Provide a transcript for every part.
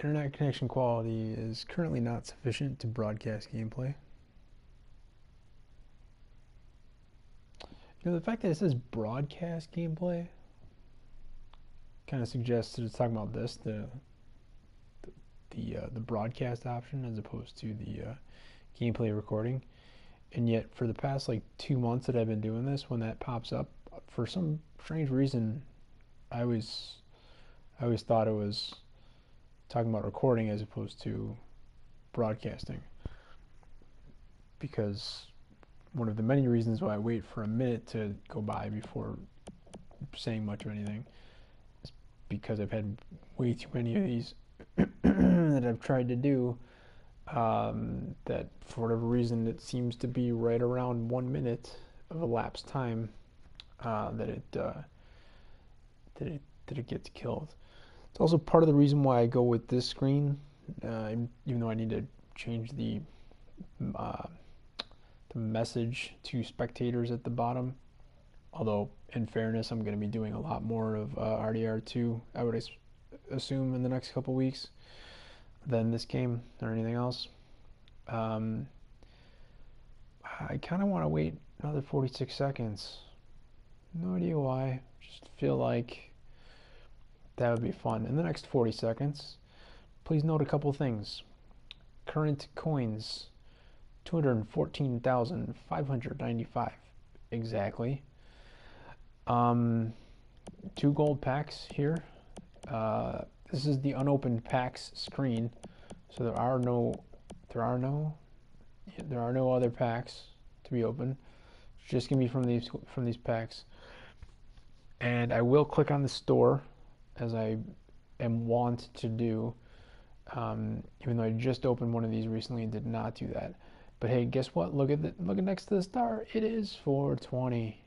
internet connection quality is currently not sufficient to broadcast gameplay. The fact that it says broadcast gameplay kind of suggests that it's talking about this, the broadcast option, as opposed to the gameplay recording. And yet, for the past like 2 months that I've been doing this, when that pops up, for some strange reason, I always thought it was talking about recording as opposed to broadcasting. Because one of the many reasons why I wait for a minute to go by before saying much of anything is because I've had way too many of these that I've tried to do, that for whatever reason it seems to be right around 1 minute of elapsed time that it gets killed. It's also part of the reason why I go with this screen, even though I need to change the message to spectators at the bottom. Although, in fairness, I'm going to be doing a lot more of RDR2, I would assume, in the next couple weeks than this game or anything else. I kind of want to wait another 46 seconds. No idea why. Just feel like that would be fun. In the next 40 seconds, please note a couple things. Current coins, 214,595 exactly. 2 gold packs here. This is the unopened packs screen, so there are no other packs to be opened. It's just gonna be from these packs. And I will click on the store, as I am wont to do, even though I just opened one of these recently and did not do that. But hey, guess what? Look at next to the star. It is 420.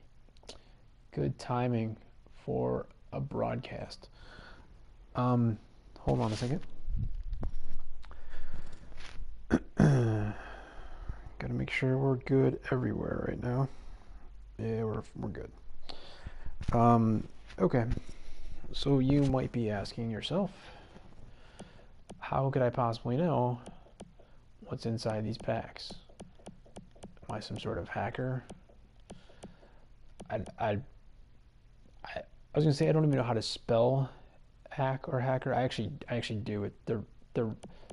Good timing for a broadcast. Hold on a second. Gotta make sure we're good everywhere right now. Yeah, we're good. Okay. So you might be asking yourself, how could I possibly know what's inside these packs? Am I some sort of hacker? I was gonna say I don't even know how to spell hack or hacker. I actually do. They're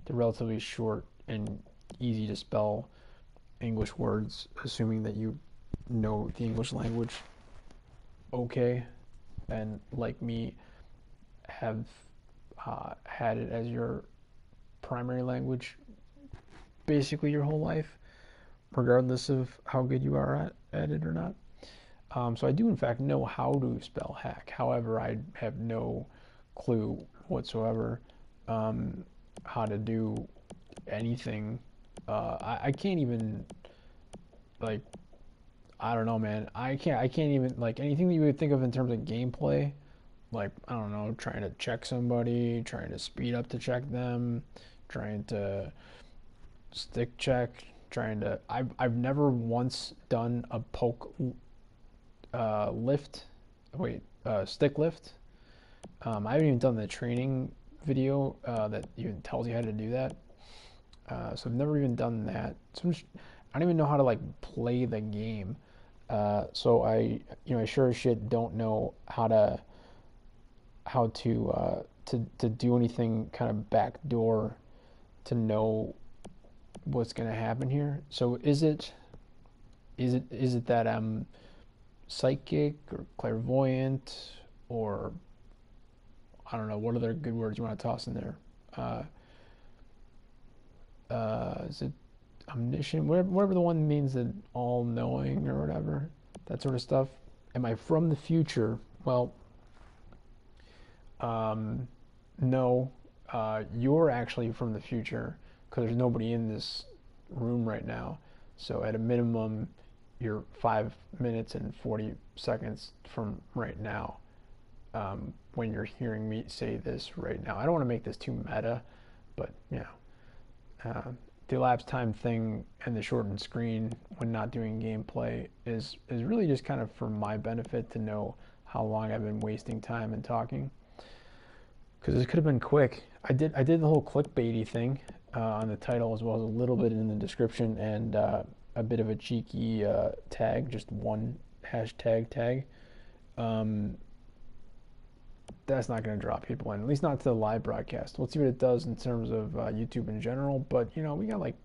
relatively short and easy to spell English words, assuming that you know the English language okay, and like me have had it as your primary language basically your whole life, regardless of how good you are at it or not. So I do in fact know how to spell hack. However, I have no clue whatsoever how to do anything. I can't even, like, I don't know, man. I can't even, like, anything that you would think of in terms of gameplay, like, I don't know, trying to check somebody, trying to speed up to check them, trying to stick check, I've never once done a poke stick lift. I haven't even done the training video that even tells you how to do that. So I've never even done that. So I don't even know how to, like, play the game. So I sure as shit don't know how to do anything kind of backdoor to know what's going to happen here. So is it that I'm psychic or clairvoyant, or I don't know, what other good words you want to toss in there? Is it omniscient? Whatever the one means, that all-knowing or whatever, that sort of stuff. Am I from the future? Well, no. You're actually from the future, because there's nobody in this room right now. So at a minimum, you're 5 minutes and 40 seconds from right now, when you're hearing me say this right now. I don't want to make this too meta, but the elapsed time thing and the shortened screen when not doing gameplay is really just kind of for my benefit, to know how long I've been wasting time and talking. Because this could have been quick. I did the whole clickbaity thing on the title as well as a little bit in the description and a bit of a cheeky tag, just one hashtag tag. Um, that's not going to draw people in, at least not to the live broadcast. Let's see what it does in terms of YouTube in general. But we got like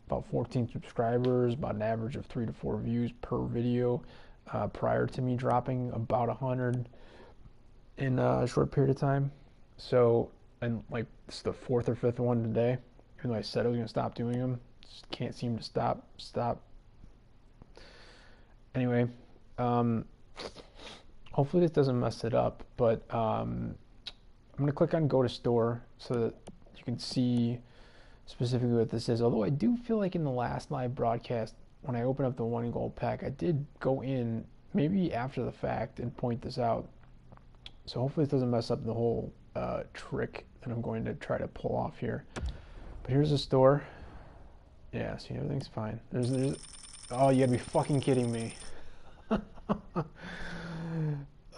about 14 subscribers, about an average of 3 to 4 views per video. Prior to me dropping about 100 in a short period of time. So, and like this is the fourth or fifth one today. Even though I said I was going to stop doing them, just can't seem to stop. Anyway, um, hopefully this doesn't mess it up. But I'm going to click on Go to Store so that you can see specifically what this is. Although I do feel like in the last live broadcast, when I opened up the one gold pack, I did go in maybe after the fact and point this out. So hopefully this doesn't mess up the whole trick that I'm going to try to pull off here. But here's the store. Yeah, see, everything's fine. There's oh, you gotta be fucking kidding me.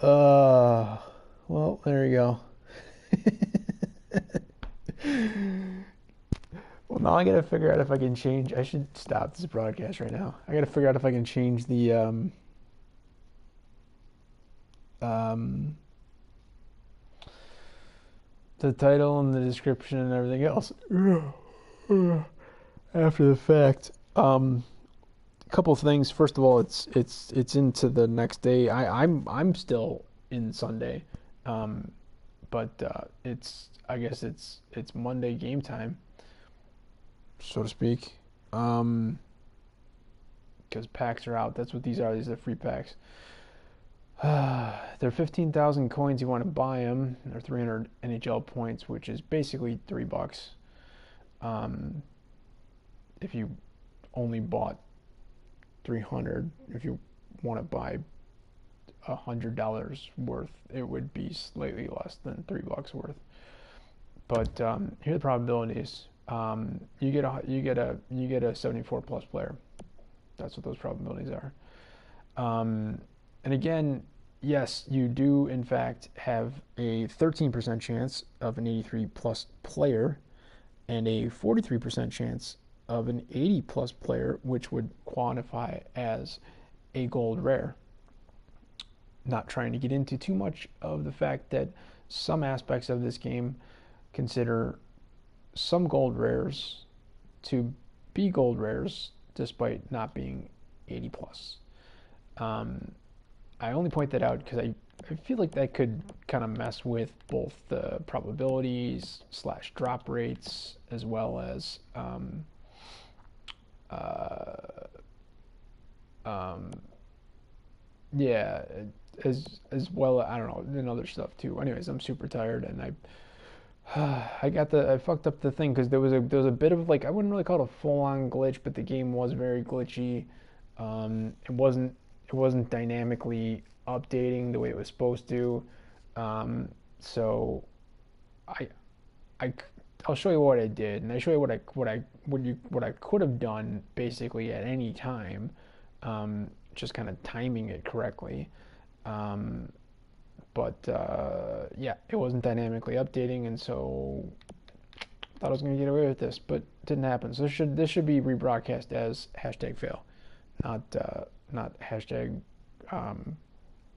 Well, there you go. Well, now I gotta figure out if I can change. I should stop this broadcast right now. I gotta figure out if I can change um, the title and the description and everything else after the fact. A couple of things. First of all, it's into the next day. I'm still in Sunday, but I guess it's Monday game time, so to speak. Because packs are out. That's what these are. These are free packs. They're 15,000 coins. You want to buy them. They're 300 NHL points, which is basically $3. If you only bought 300, if you want to buy $100 worth, it would be slightly less than $3 worth. But here are the probabilities. You get a 74 plus player. That's what those probabilities are. And again, yes, you do in fact have a 13% chance of an 83 plus player and a 43% chance of an 80 plus player, which would quantify as a gold rare. Not trying to get into too much of the fact that some aspects of this game consider some gold rares to be gold rares despite not being 80 plus. I only point that out because I feel like that could kind of mess with both the probabilities / drop rates as well as yeah, as well. I don't know, and other stuff too. Anyways, I'm super tired, and I fucked up the thing because there was a bit of like, I wouldn't really call it a full on glitch, but the game was very glitchy. It wasn't dynamically updating the way it was supposed to. So I I I'll show you what I did, and I show you what I could have done basically at any time, just kind of timing it correctly. Um, but yeah, it wasn't dynamically updating, and so I thought I was gonna get away with this, but didn't happen. So this should be rebroadcast as hashtag fail, not hashtag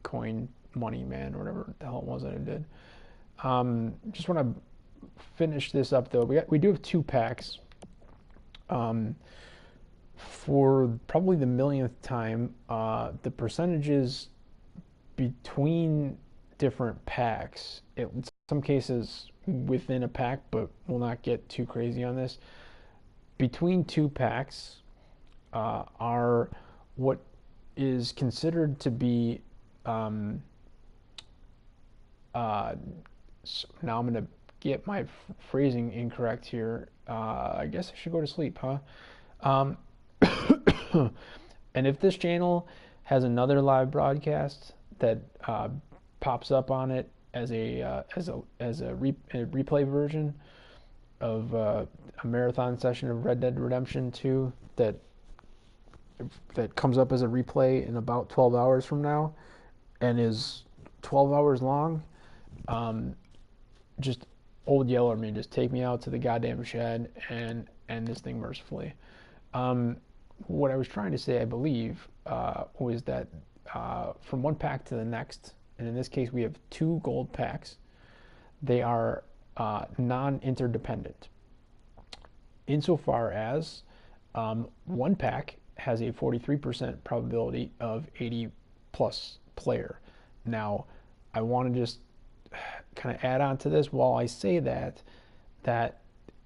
coin money man or whatever the hell it was that I did. Just want to finish this up though. We do have 2 packs. For probably the millionth time, the percentages between different packs, in some cases within a pack, but we'll not get too crazy on this. Between 2 packs are what is considered to be so now I'm gonna get my phrasing incorrect here. I guess I should go to sleep, huh? Um, and if this channel has another live broadcast that pops up on it as a replay version of a marathon session of Red Dead Redemption 2 that comes up as a replay in about 12 hours from now and is 12 hours long, just old Yeller me, just take me out to the goddamn shed and end this thing mercifully. Um, what I was trying to say, I believe, was that from one pack to the next, and in this case we have two gold packs, they are non-interdependent insofar as one pack has a 43% probability of 80 plus player. Now, I want to just kind of add on to this while I say that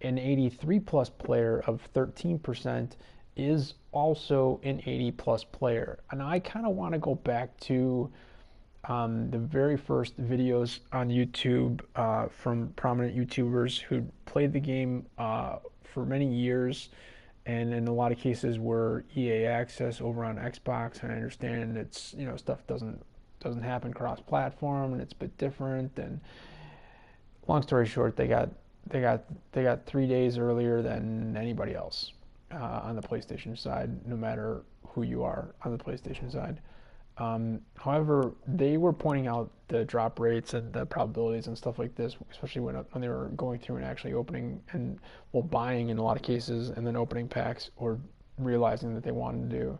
an 83 plus player of 13% is also an 80 plus player. And I kind of want to go back to the very first videos on YouTube from prominent YouTubers who played the game for many years, and in a lot of cases were EA access over on Xbox. And I understand it's, you know, stuff doesn't happen cross-platform and it's a bit different. And long story short, they got 3 days earlier than anybody else on the PlayStation side, no matter who you are on the PlayStation side. However, they were pointing out the drop rates and the probabilities and stuff like this, especially when they were going through and actually opening and, well, buying in a lot of cases and then opening packs, or realizing that they wanted to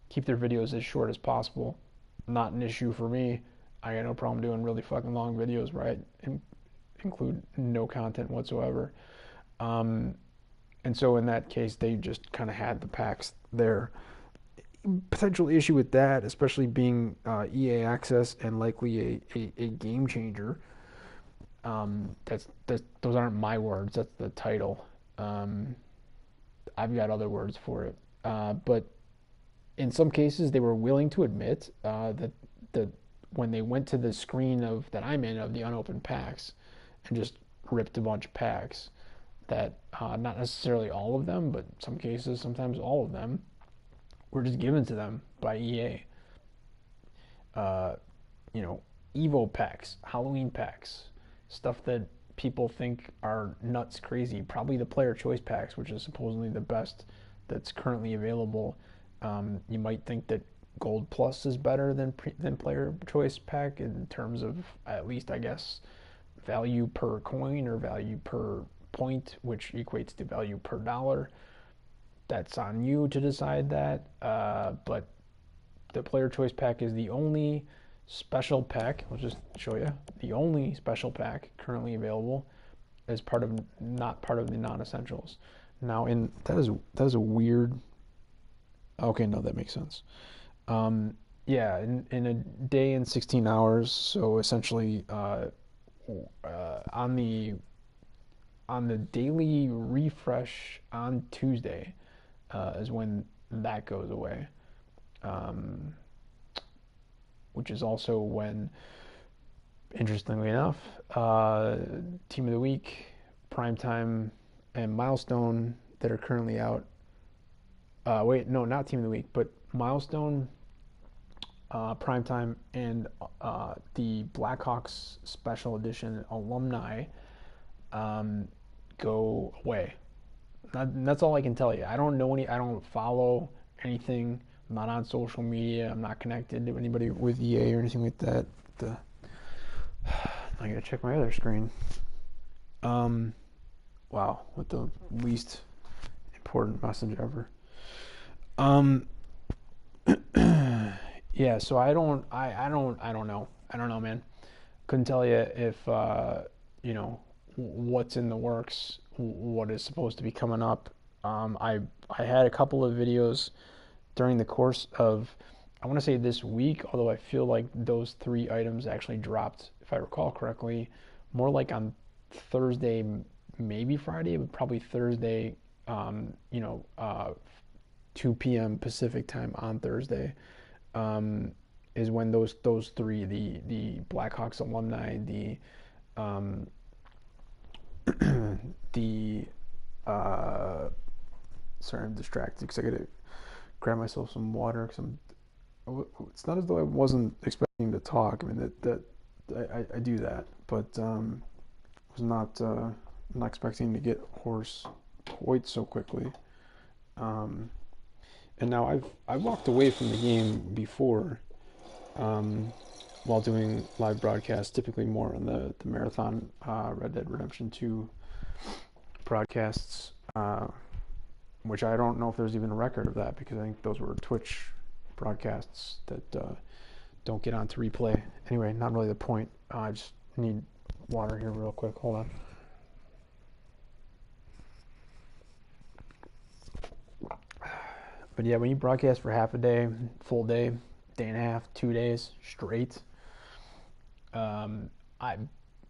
keep their videos as short as possible. Not an issue for me. I got no problem doing really fucking long videos, right? Include no content whatsoever. Um, and so in that case, they just kind of had the packs there. Potential issue with that, especially being EA access and likely a game changer. That's those aren't my words. That's the title. Um, I've got other words for it. But in some cases, they were willing to admit that when they went to the screen of that I'm in of the unopened packs and just ripped a bunch of packs, that not necessarily all of them, but some cases, sometimes all of them, were just given to them by EA. Uh, you know, Evo packs, Halloween packs, stuff that people think are nuts crazy. Probably the player choice packs, which is supposedly the best that's currently available. You might think that Gold Plus is better than player choice pack in terms of, at least I guess, value per coin or value per point, which equates to value per dollar. That's on you to decide that. But the player choice pack is the only special pack. I'll just show you the only special pack currently available as part of, not part of the non-essentials. Now, in that is a weird. Okay, no, that makes sense. Yeah, in a day and 16 hours. So essentially, on the daily refresh on Tuesday is when that goes away, um, which is also when, interestingly enough, Team of the Week, Primetime, and Milestone that are currently out. Wait, no, not Team of the Week, but Milestone, Primetime, and the Blackhawks Special Edition Alumni um, go away. That's all I can tell you. I don't know any. I don't follow anything. I'm not on social media. I'm not connected to anybody with EA or anything like that. I gotta check my other screen. Wow, with the least important message ever. Um, yeah. So I don't know. I don't know, man. Couldn't tell you if you know, what's in the works, what is supposed to be coming up. I had a couple of videos during the course of, I want to say this week, although I feel like those three items actually dropped, if I recall correctly, more like on Thursday, maybe Friday, but probably Thursday. You know, 2 p.m. Pacific time on Thursday. Um, is when those three, the Blackhawks alumni, um, the sorry, I'm distracted because I gotta grab myself some water. Because it's not as though I wasn't expecting to talk. I mean I do that, but was not expecting to get hoarse quite so quickly. Um, and now I've walked away from the game before, um, while doing live broadcasts, typically more on the marathon Red Dead Redemption 2 broadcasts, which I don't know if there's even a record of that because I think those were Twitch broadcasts that don't get onto replay. Anyway, not really the point. I just need water here real quick. Hold on. But yeah, when you broadcast for half a day, full day, day and a half, 2 days straight, um, I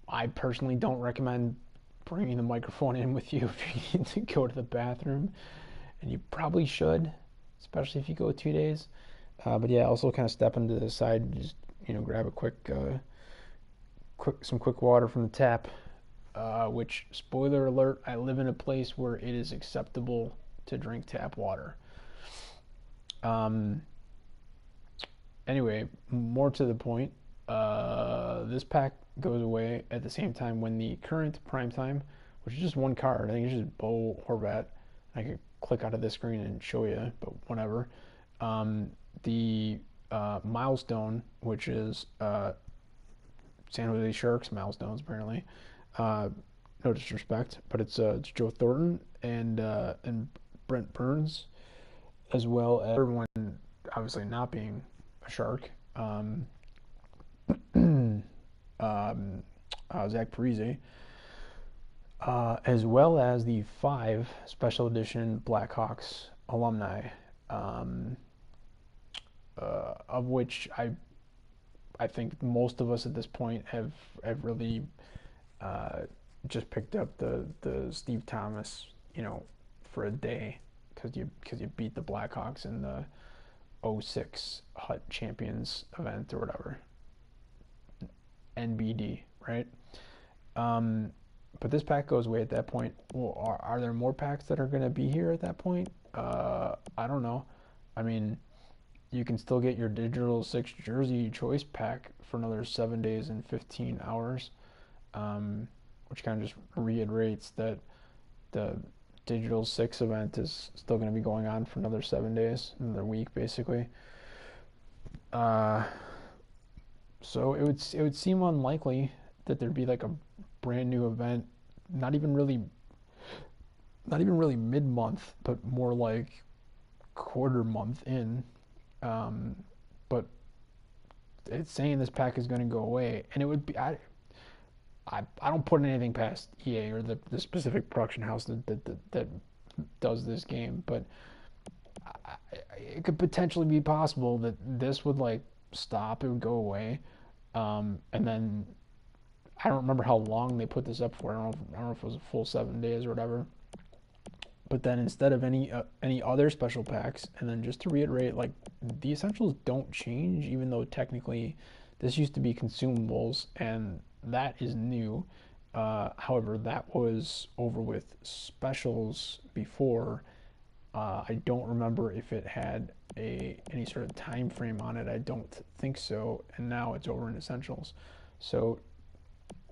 I personally don't recommend bringing the microphone in with you if you need to go to the bathroom, and you probably should, especially if you go 2 days. But yeah, also kind of step into the side, just grab a some quick water from the tap. Which, spoiler alert, I live in a place where it is acceptable to drink tap water. Um, anyway, more to the point, this pack goes away at the same time when the current prime time, which is just one card. I think it's just Bo Horvat. I could click out of this screen and show you, but whatever. The milestone, which is San Jose Sharks milestones, apparently. No disrespect, but it's Joe Thornton and Brent Burns, as well as everyone obviously not being a Shark. Zach Parise, as well as the 5 special edition Blackhawks alumni, of which I think most of us at this point have really just picked up the Steve Thomas, for a day because you beat the Blackhawks in the '06 Hut Champions event or whatever, NBD, right? But this pack goes away at that point. Well, are there more packs that are going to be here at that point? I don't know. I mean, you can still get your digital 6 jersey choice pack for another 7 days and 15 hours, which kind of just reiterates that the digital 6 event is still going to be going on for another 7 days, another week basically. So it would seem unlikely that there'd be like a brand new event, not even really mid-month, but more like quarter month in. But it's saying this pack is going to go away, and it would be I don't put anything past EA or the specific production house that does this game, but it could potentially be possible that this would like stop, it would go away, and then I don't remember how long they put this up for. I don't know if it was a full 7 days or whatever. But then instead of any other special packs, and then just to reiterate, like the essentials don't change, even though technically this used to be consumables, and that is new. However, that was over with specials before. I don't remember if it had any sort of time frame on it. I don't think so. And now it's over in essentials. So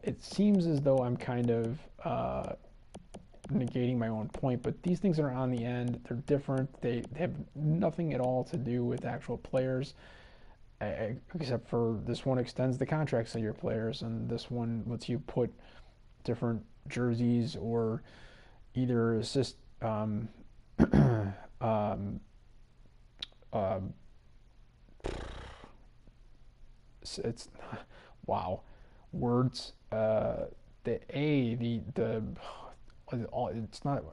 it seems as though I'm kind of negating my own point, but these things are on the end. They're different. They have nothing at all to do with actual players, except for this one extends the contracts of your players, and this one lets you put different jerseys or either assist it's wow words the A the it's not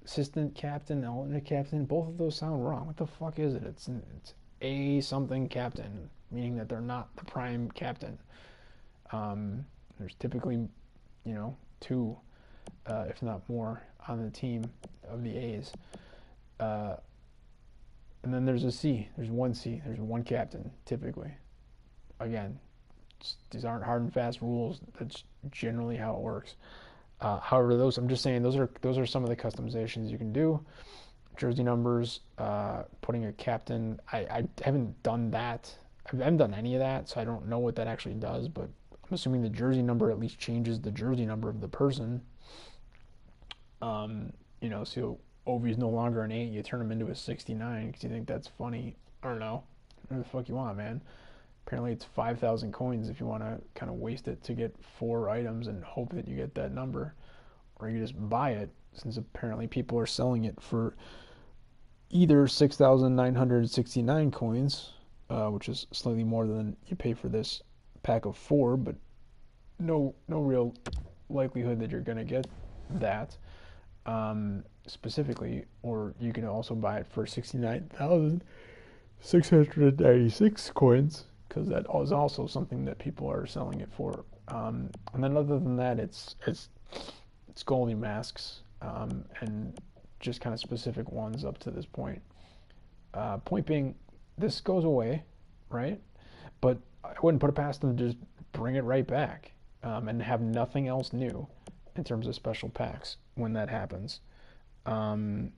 assistant captain, alternate captain. Both of those sound wrong. What the fuck is it? It's a something captain, meaning that they're not the prime captain. There's typically, 2, if not more, on the team of the A's. And then there's a C. There's one C. There's one captain, typically. Again, these aren't hard and fast rules. That's generally how it works. However, I'm just saying those are some of the customizations you can do. Jersey numbers, putting a captain. I haven't done that. I haven't done any of that, so I don't know what that actually does. But I'm assuming the jersey number at least changes the jersey number of the person. So Ovi's no longer an 8. You turn him into a 69 because you think that's funny. I don't know. Whatever the fuck you want, man. Apparently, it's 5,000 coins if you want to kind of waste it to get 4 items and hope that you get that number, or you just buy it since apparently people are selling it for either 6,969 coins, which is slightly more than you pay for this pack of 4, but no real likelihood that you're gonna get that specifically, or you can also buy it for 69,696 coins because that is also something that people are selling it for. And then other than that, it's goalie masks and just kind of specific ones up to this point. Point being, this goes away, right? But I wouldn't put it past them to just bring it right back and have nothing else new in terms of special packs when that happens. Um,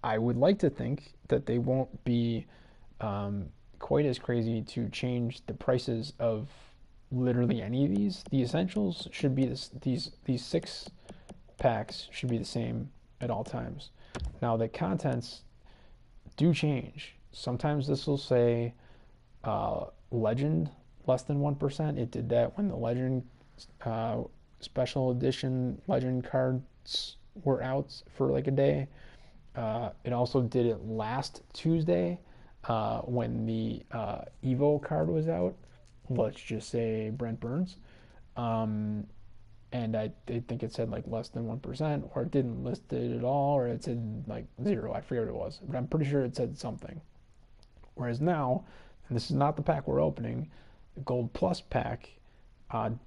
I would like to think that they won't be quite as crazy to change the prices of literally any of these. The essentials should be these 6 packs should be the same at all times. Now the contents do change. Sometimes this will say legend less than 1%. It did that when the legend special edition legend cards were out for like a day. It also did it last Tuesday when the Evo card was out. Let's just say Brent Burns. Um, and I think it said like less than 1%, or it didn't list it at all, or it said like 0. I forget what it was, but I'm pretty sure it said something. Whereas now, and this is not the pack we're opening, the Gold Plus pack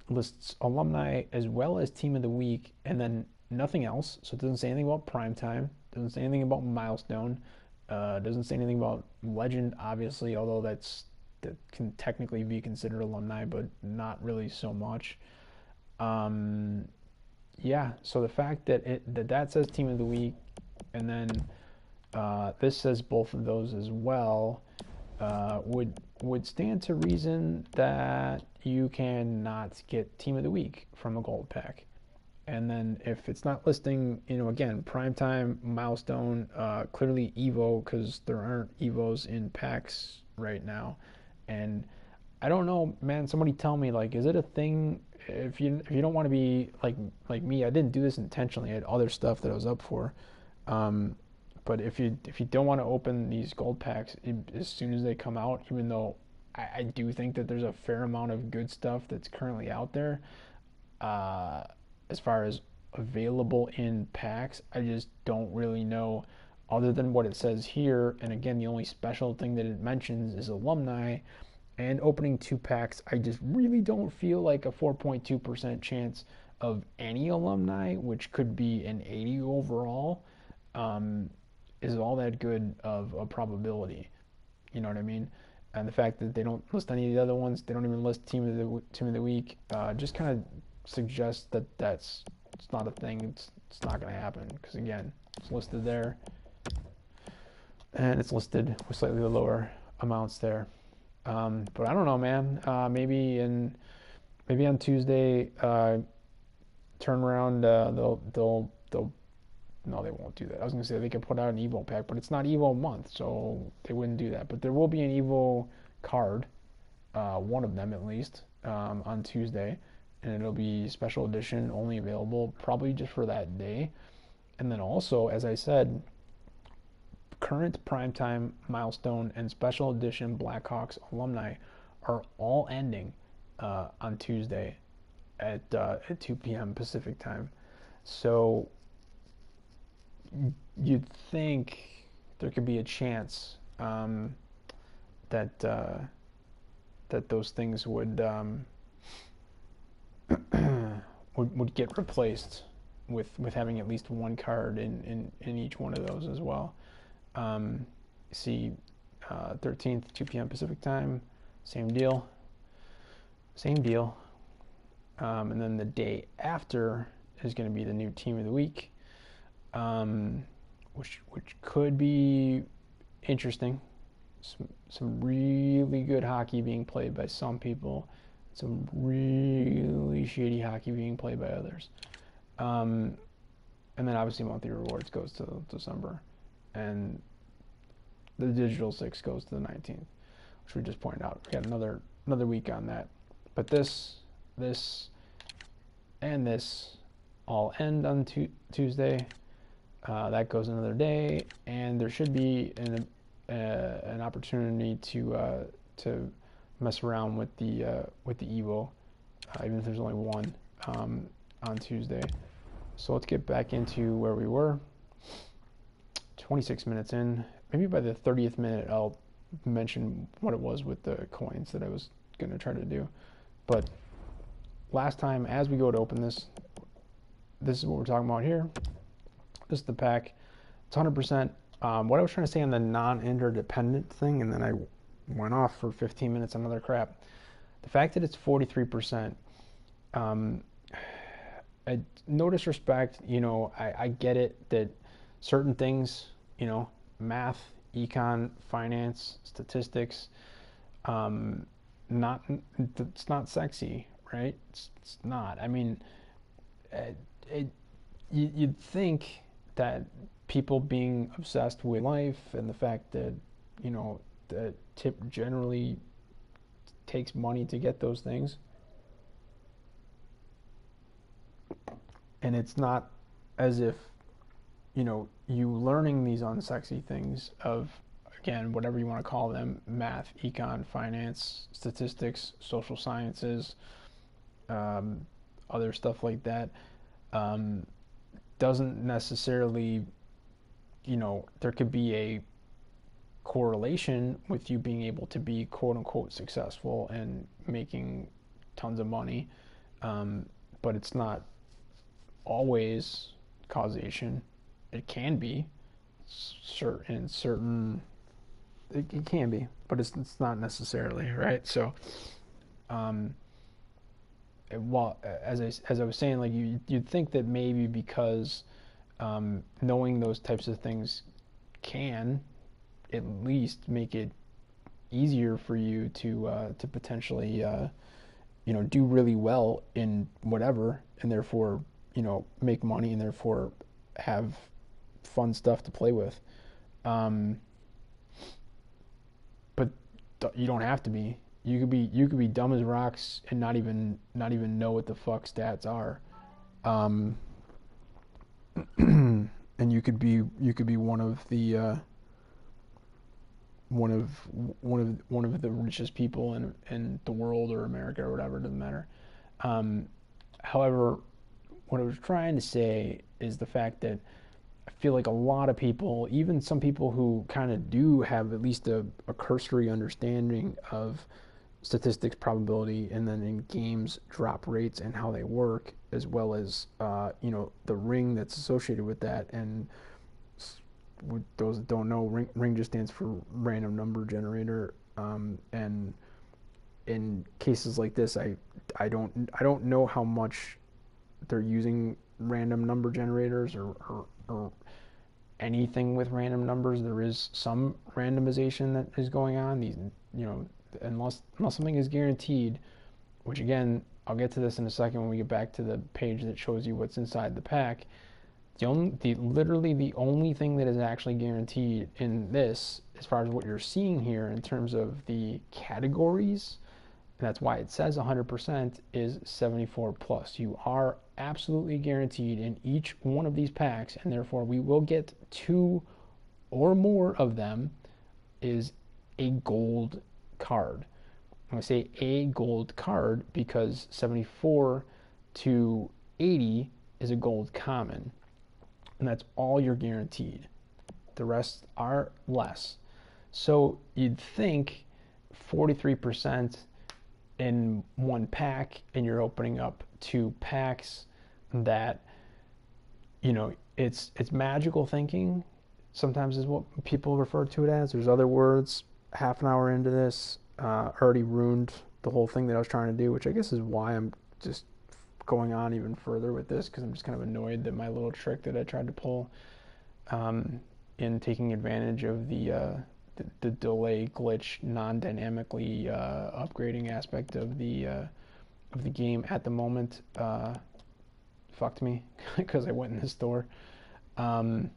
lists alumni as well as Team of the Week, and then nothing else. So it doesn't say anything about primetime, doesn't say anything about milestone, doesn't say anything about legend, obviously, although that can technically be considered alumni, but not really so much. Um, yeah, so the fact that that says Team of the Week, and then this says both of those as well, would stand to reason that you cannot get Team of the Week from a gold pack. And then if it's not listing, again, primetime, milestone, clearly Evo, because there aren't Evos in packs right now. And I don't know, man. Somebody tell me, like, is it a thing? If you don't want to be like me, I didn't do this intentionally. I had other stuff that I was up for. Um, but if you don't want to open these gold packs as soon as they come out, even though I do think that there's a fair amount of good stuff that's currently out there, uh, as far as available in packs, I just don't really know, other than what it says here. And again, the only special thing that it mentions is alumni. And opening 2 packs, I just really don't feel like a 4.2% chance of any alumni, which could be an 80 overall, um, is all that good of a probability. You know what I mean? And the fact that they don't list any of the other ones, they don't even list team of the week, just kind of suggests that it's not a thing. It's not going to happen because again, it's listed there, and it's listed with slightly lower amounts there. But I don't know, man. Maybe on Tuesday, turn around. They'll no, they won't do that. I was gonna say they could put out an Evo pack, but it's not Evo month, so they wouldn't do that. But there will be an Evo card, one of them at least, on Tuesday, and it'll be special edition, only available probably just for that day. And then also, as I said, current primetime, milestone, and special edition Blackhawks alumni are all ending on Tuesday at 2 p.m. Pacific time. So you'd think there could be a chance that that those things would get replaced with having at least one card in each one of those as well. See, 13th, 2 p.m. Pacific time, same deal, same deal. And then the day after is going to be the new Team of the Week, which could be interesting. Some really good hockey being played by some people, some really shitty hockey being played by others. And then obviously monthly rewards goes to December, and the digital 6 goes to the 19th. which we just pointed out. We got another week on that. But this, and this all end on Tuesday. That goes another day, and there should be an opportunity to mess around with the Evo, even if there's only one on Tuesday. So let's get back into where we were. 26 minutes in. Maybe by the 30th minute, I'll mention what it was with the coins that I was going to try to do. But last time, as we go to open this is what we're talking about here. This is the pack. It's 100%. What I was trying to say on the non-interdependent thing, and then I went off for 15 minutes on other crap. The fact that it's 43%, no disrespect, I get it that certain things, math, econ, finance, statistics, it's not sexy, right? It's not. I mean, you'd think that people being obsessed with life and the fact that, the tip generally takes money to get those things. And it's not as if, you learning these unsexy things of, again, whatever you want to call them, math, econ, finance, statistics, social sciences, other stuff like that, doesn't necessarily, there could be a correlation with you being able to be quote unquote successful and making tons of money, but it's not always causation. It can be certain it can be, but it's not necessarily, right? So well, as I was saying, like you'd think that maybe because knowing those types of things can at least make it easier for you to potentially do really well in whatever, and therefore make money, and therefore have fun stuff to play with. But you don't have to be. You could be dumb as rocks and not even know what the fuck stats are. And you could be one of the one of the richest people in the world or America or whatever, it doesn't matter. However, what I was trying to say is the fact that I feel like a lot of people, even some people who kind of do have at least a cursory understanding of statistics, probability, and then in games drop rates and how they work, as well as the ring that's associated with that. And those that don't know, ring just stands for random number generator. And in cases like this, I don't know how much they're using random number generators or anything with random numbers. There is some randomization that is going on. These, unless something is guaranteed, which again, I'll get to this in a second when we get back to the page that shows you what's inside the pack. Literally the only thing that is actually guaranteed in this, as far as what you're seeing here in terms of the categories, and that's why it says 100%, is 74 plus. You are absolutely guaranteed in each one of these packs, and therefore we will get 2 or more of them, is a gold card. I'm going to say a gold card because 74 to 80 is a gold common, and that's all you're guaranteed. The rest are less. So you'd think 43% in one pack, and you're opening up 2 packs, that it's magical thinking sometimes is what people refer to it as. There's other words. Half an hour into this, already ruined the whole thing that I was trying to do, which I guess is why I'm just going on even further with this, because I'm just kind of annoyed that my little trick that I tried to pull in taking advantage of the delay glitch, non-dynamically upgrading aspect of the game at the moment fucked me because I went in the store. But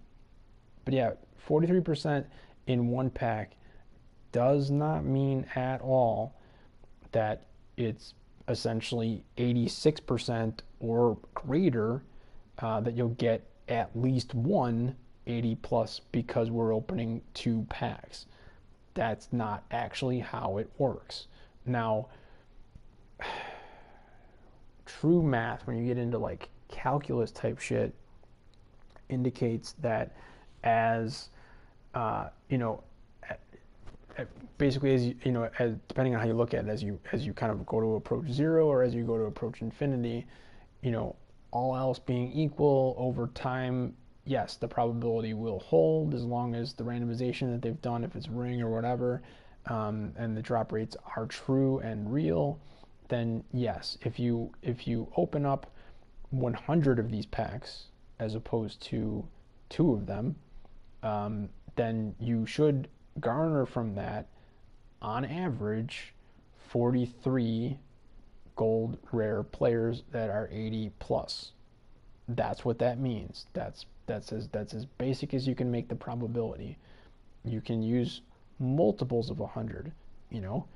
yeah, 43% in one pack. does not mean at all that it's essentially 86% or greater, that you'll get at least one 80 plus because we're opening 2 packs. That's not actually how it works. Now, true math, when you get into like calculus type shit, indicates that as you know, basically, as you know, as depending on how you look at it, as you kind of go to approach zero or as you go to approach infinity, you know, all else being equal over time, yes, the probability will hold as long as the randomization that they've done, if it's ring or whatever, and the drop rates are true and real, then yes, if you open up 100 of these packs as opposed to 2 of them, then you should garner from that, on average, 43 gold rare players that are 80 plus. That's what that means. That's as basic as you can make the probability. You can use multiples of 100. You know,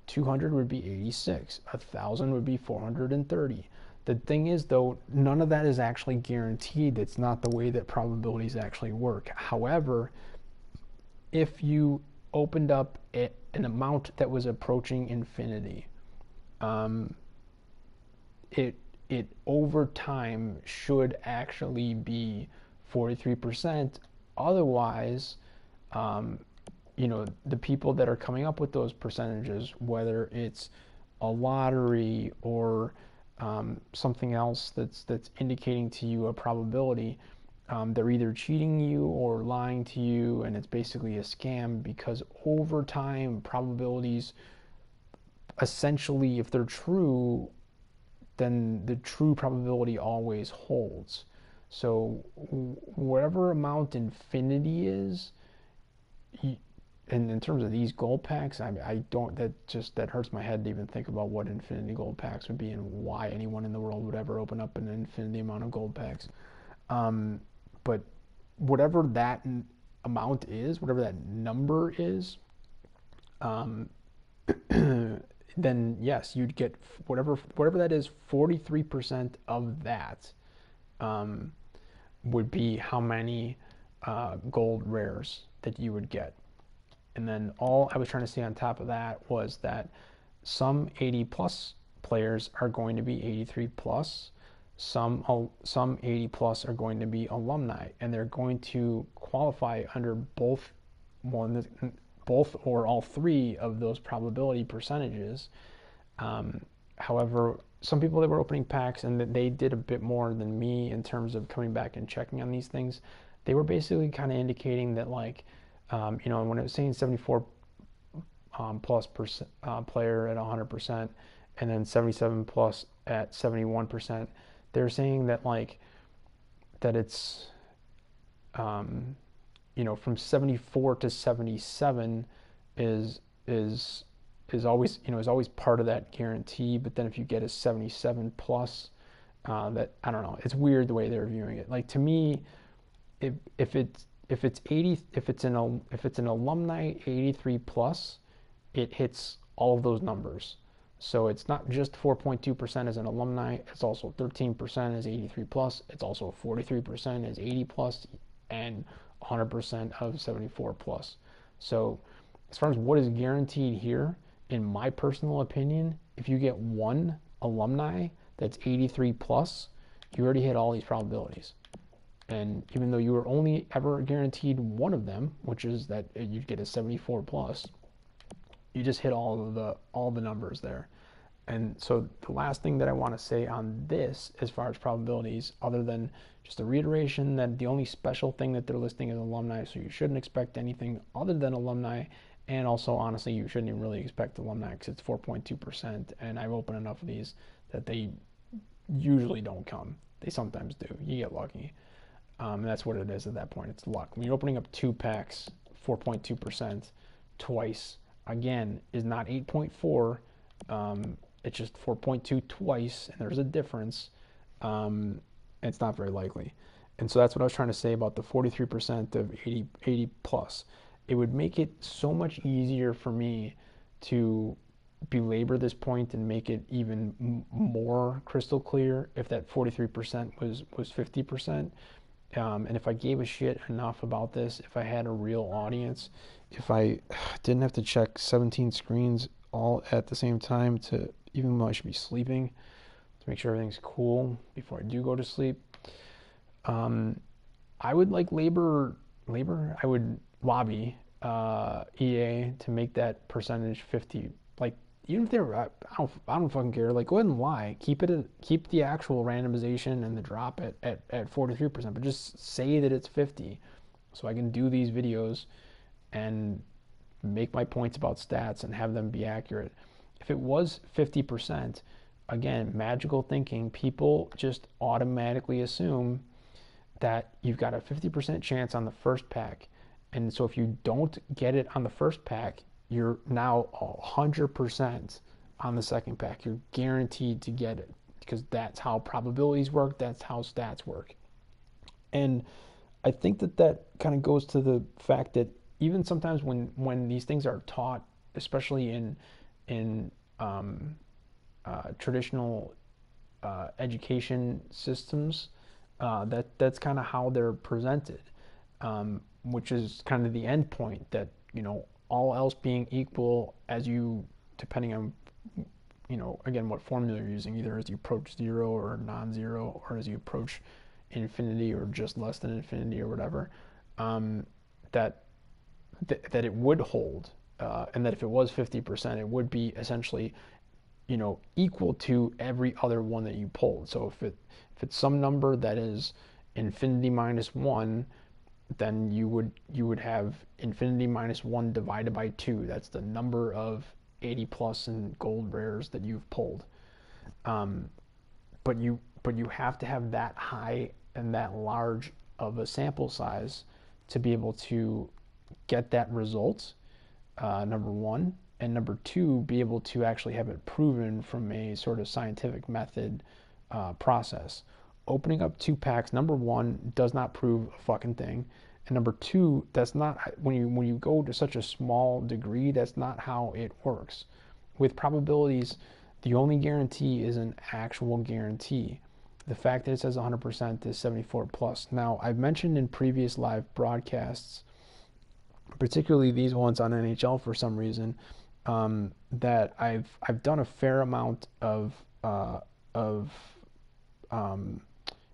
200 would be 86. 1,000 would be 430. The thing is, though, none of that is actually guaranteed. It's not the way that probabilities actually work. However, if you opened up an amount that was approaching infinity, it over time should actually be 43%. Otherwise, you know, the people that are coming up with those percentages, whether it's a lottery or something else that's indicating to you a probability, they're either cheating you or lying to you, and it's basically a scam, because over time probabilities, essentially, if they're true, then the true probability always holds. So whatever amount infinity is, and in terms of these gold packs, I don't, that hurts my head to even think about what infinity gold packs would be and why anyone in the world would ever open up an infinity amount of gold packs. But whatever that amount is, whatever that number is, then yes, you'd get whatever that is. 43% of that would be how many gold rares that you would get. And then all I was trying to say on top of that was that some 80 plus players are going to be 83 plus. Some 80 plus are going to be alumni, and they're going to qualify under both or all 3 of those probability percentages. However, some people that were opening packs and that they did a bit more than me in terms of coming back and checking on these things, they were basically kind of indicating that, like, you know, when it was saying 74 plus player at 100%, and then 77 plus at 71%, they're saying that, like, that it's you know, from 74 to 77 is always, you know, is always part of that guarantee. But then if you get a 77 plus, that, I don't know, it's weird the way they're viewing it. Like, to me, if it's an alumni 83 plus, it hits all of those numbers. So it's not just 4.2% as an alumni, it's also 13% as 83 plus, it's also 43% as 80 plus, and 100% of 74 plus. So as far as what is guaranteed here, in my personal opinion, if you get one alumni that's 83 plus, you already hit all these probabilities. And even though you were only ever guaranteed one of them, which is that you'd get a 74 plus, you just hit all the numbers there. And so the last thing that I want to say on this, as far as probabilities, other than just a reiteration that the only special thing that they're listing is alumni, so you shouldn't expect anything other than alumni. And also, honestly, you shouldn't even really expect alumni because it's 4.2%, and I've opened enough of these that they usually don't come. They sometimes do. You get lucky. That's what it is at that point. It's luck. When you're opening up 2 packs, 4.2% twice, again, is not 8.4. It's just 4.2 twice, and there's a difference. It's not very likely. And so that's what I was trying to say about the 43% of 80 plus. it would make it so much easier for me to belabor this point and make it even more crystal clear if that 43% was 50%. And if I gave a shit enough about this, if I had a real audience, if I didn't have to check 17 screens all at the same time, to even though I should be sleeping, to make sure everything's cool before I do go to sleep, um, I would like I would lobby EA to make that percentage 50. Like, even if they're, I don't fucking care. Like, go ahead and lie. Keep the actual randomization and the drop at 43%, but just say that it's 50, so I can do these videos and make my points about stats and have them be accurate. If it was 50%, again, magical thinking, people just automatically assume that you've got a 50% chance on the first pack. And so if you don't get it on the first pack, you're now 100% on the second pack. You're guaranteed to get it because that's how probabilities work, that's how stats work. And I think that kind of goes to the fact that even sometimes when these things are taught, especially in traditional education systems, that's kind of how they're presented, which is kind of the end point that, all else being equal, as you, depending on, again, what formula you're using, either as you approach zero or non-zero, or as you approach infinity or just less than infinity or whatever, um, that that it would hold, and that if it was 50%, it would be essentially, equal to every other one that you pulled. So if it's some number that is infinity minus one, then you would have infinity minus one divided by two. That's the number of 80 plus and gold rares that you've pulled. Um, but you have to have that high and that large of a sample size to be able to get that result, number one, and number two, be able to actually have it proven from a sort of scientific method process. Opening up two packs, number one, does not prove a fucking thing, and number two, that's not, when you go to such a small degree, that's not how it works. With probabilities, the only guarantee is an actual guarantee. The fact that it says 100% is 74 plus. Now, I've mentioned in previous live broadcasts, particularly these ones on NHL for some reason, that I've done a fair amount of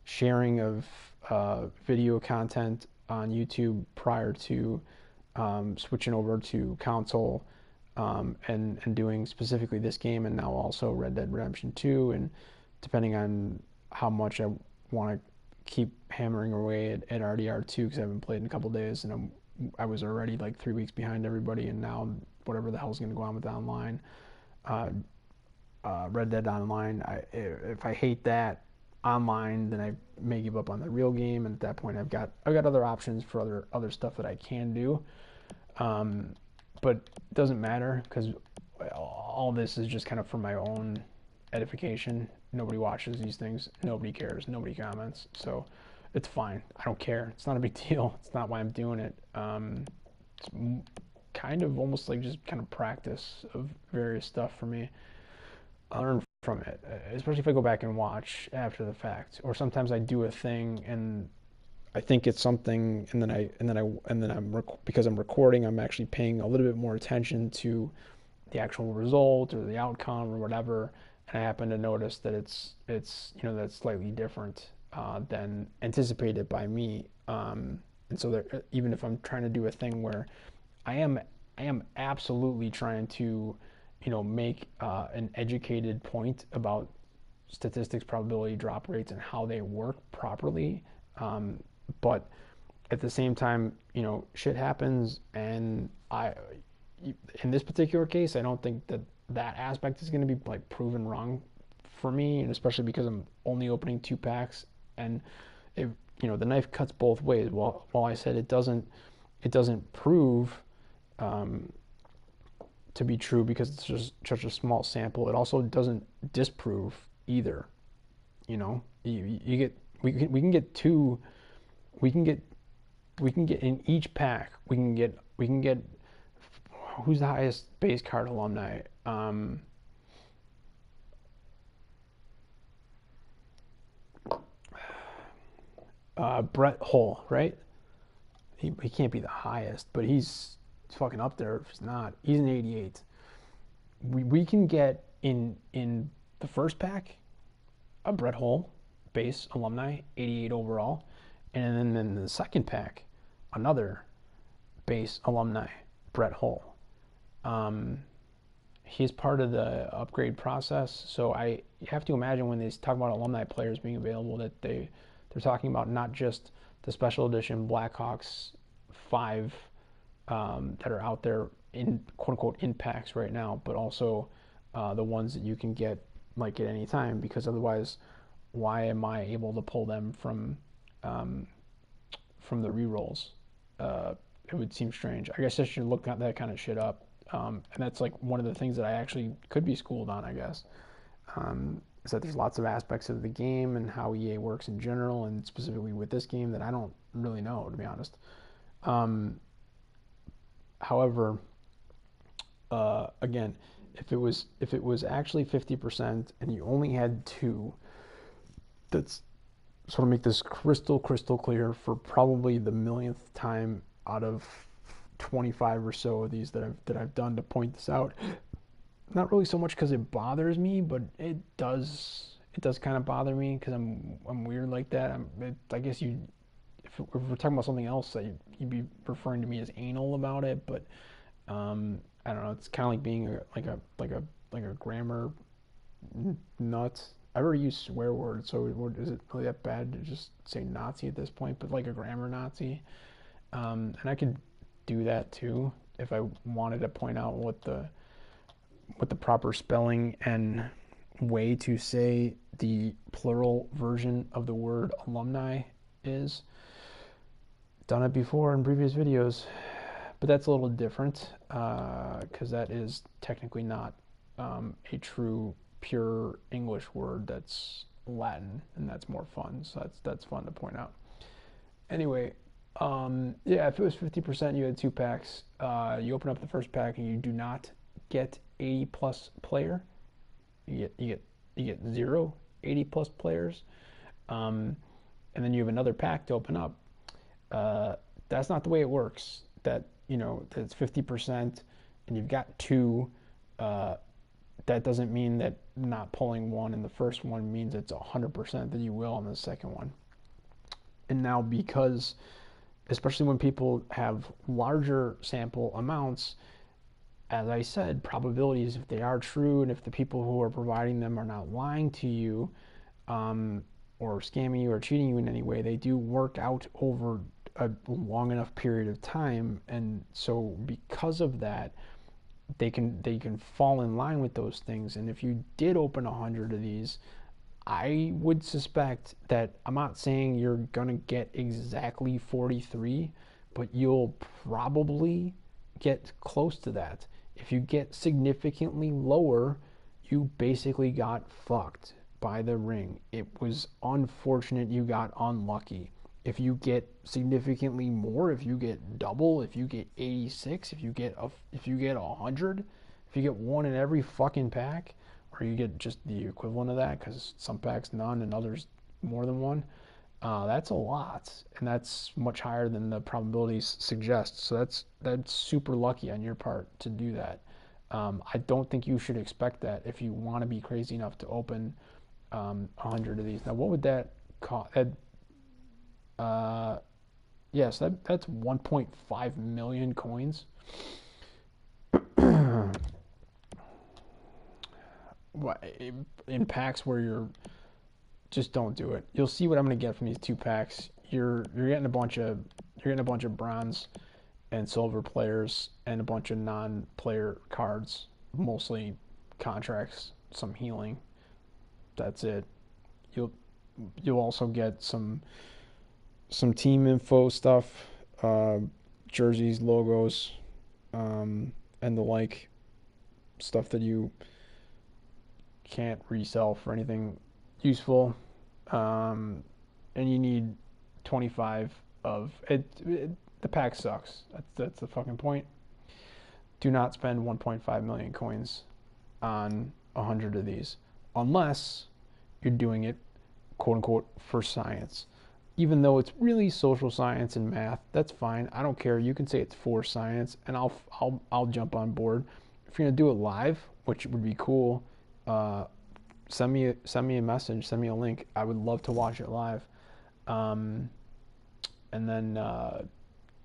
sharing of video content on YouTube prior to switching over to console, and doing specifically this game, and now also Red Dead Redemption 2, and depending on how much I want to keep hammering away at RDR2, because I haven't played in a couple days, and I was already like 3 weeks behind everybody, and now whatever the hell's going to go on with online, Red Dead Online, if I hate that online, then I may give up on the real game, and at that point I've got other options for other stuff that I can do, but it doesn't matter because all this is just kind of for my own edification. Nobody watches these things, nobody cares, nobody comments, so it's fine. I don't care. It's not a big deal. It's not why I'm doing it. It's kind of almost like just kind of practice of various stuff for me. I learn from it, especially if I go back and watch after the fact. Or sometimes I do a thing and I think it's something, and then because I'm recording, I'm actually paying a little bit more attention to the actual result or the outcome or whatever, and I happen to notice that it's that's slightly different than anticipated by me. And so there, even if I'm trying to do a thing where I am absolutely trying to make an educated point about statistics, probability, drop rates, and how they work properly. But at the same time, shit happens, and in this particular case, I don't think that aspect is going to be like proven wrong for me, and especially because I'm only opening two packs, and the knife cuts both ways. While I said it doesn't prove to be true because it's just such a small sample, it also doesn't disprove either. You get we can get we can get in each pack. We can get who's the highest base card alumni? Brett Hull, right? He can't be the highest, but he's fucking up there. If he's not, he's an 88. We can get in the first pack a Brett Hull base alumni, 88 overall, and then in the second pack another base alumni, Brett Hull. Um, he's part of the upgrade process, so I have to imagine when they talk about alumni players being available that they're talking about not just the special edition Blackhawks 5 that are out there in quote unquote in packs right now, but also the ones that you can get like at any time, because otherwise, why am I able to pull them um, from the rerolls? It would seem strange. I guess I should look at that kind of shit up. And that's like one of the things that I actually could be schooled on, I guess. Is that there's lots of aspects of the game and how EA works in general, and specifically with this game that I don't really know, to be honest. Um, However, again, if it was actually 50% and you only had two, that's sort of make this crystal clear for probably the millionth time out of 25 or so of these that I've done to point this out. Not really so much because it bothers me, but it does kind of bother me because I'm weird like that. I guess if we're talking about something else, you'd be referring to me as anal about it, but I don't know. It's kind of like being like a grammar nut. I already use swear words, so is it really that bad to just say Nazi at this point? But like a grammar Nazi, and I could do that too if I wanted to point out what the proper spelling and way to say the plural version of the word alumni is. Done it before in previous videos, but that's a little different because that is technically not a true pure English word. That's Latin, and that's more fun. So that's fun to point out. Anyway, yeah, if it was 50%, you had two packs. You open up the first pack and you do not get 80 plus player. You get zero 80 plus players, and then you have another pack to open up. That's not the way it works. That's 50%, and you've got two. That doesn't mean that not pulling one in the first one means it's 100% that you will on the second one. And now, because especially when people have larger sample amounts, as I said, probabilities, if they are true and if the people who are providing them are not lying to you or scamming you or cheating you in any way, they do work out over a long enough period of time. And so because of that, they can fall in line with those things. And if you did open 100 of these, I would suspect that, I'm not saying you're gonna get exactly 43, but you'll probably get close to that. If you get significantly lower, you basically got fucked by the ring. It was unfortunate you got unlucky. If you get significantly more, if you get double, if you get 86, if you get 100, if you get one in every fucking pack, or you get just the equivalent of that, because some packs none and others more than one, that's a lot, and that's much higher than the probabilities suggest. So that's super lucky on your part to do that. I don't think you should expect that if you want to be crazy enough to open 100 of these. Now, what would that cost? Yes, that's 1.5 million coins. In packs where you're just don't do it. You'll see what I'm gonna get from these two packs. You're getting a bunch of bronze and silver players and a bunch of non-player cards, mostly contracts, some healing. That's it. You'll also get some team info stuff, jerseys, logos, and the like, stuff that you can't resell for anything useful. And you need 25 of it. The pack sucks. That's the fucking point. Do not spend 1.5 million coins on 100 of these unless you're doing it, quote unquote, for science. Even though it's really social science and math, that's fine. I don't care. You can say it's for science, and I'll jump on board. If you're gonna do it live, which would be cool, uh, send me a message, send me a link. I would love to watch it live. Um, and then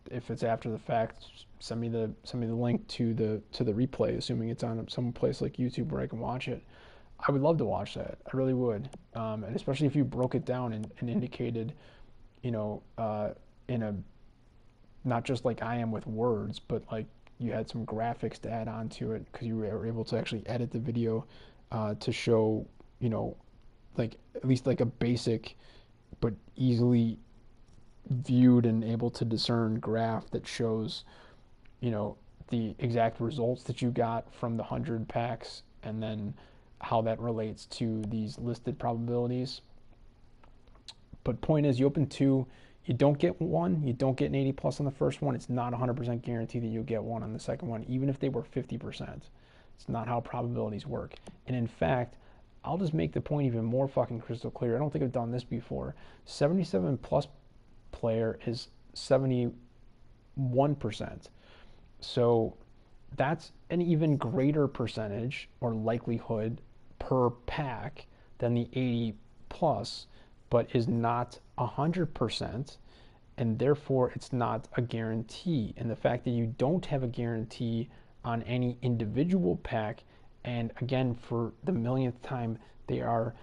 if it's after the fact, send me the link to the replay, assuming it's on some place like YouTube where I can watch it. I would love to watch that. I really would, and especially if you broke it down and indicated, you know, in a not just like I am with words, but like you had some graphics to add on to it because you were able to actually edit the video to show, you know, like at least like a basic but easily viewed and able to discern graph that shows, you know, the exact results that you got from the 100 packs and then how that relates to these listed probabilities. But point is, you open two, you don't get one, you don't get an 80 plus on the first one. It's not 100% guaranteed that you'll get one on the second one, even if they were 50%. It's not how probabilities work. And in fact, I'll just make the point even more fucking crystal clear. I don't think I've done this before. 77 plus player is 71%. So that's an even greater percentage or likelihood per pack than the 80 plus, but is not 100%, and therefore it's not a guarantee. And the fact that you don't have a guarantee on any individual pack, and again, for the millionth time, they are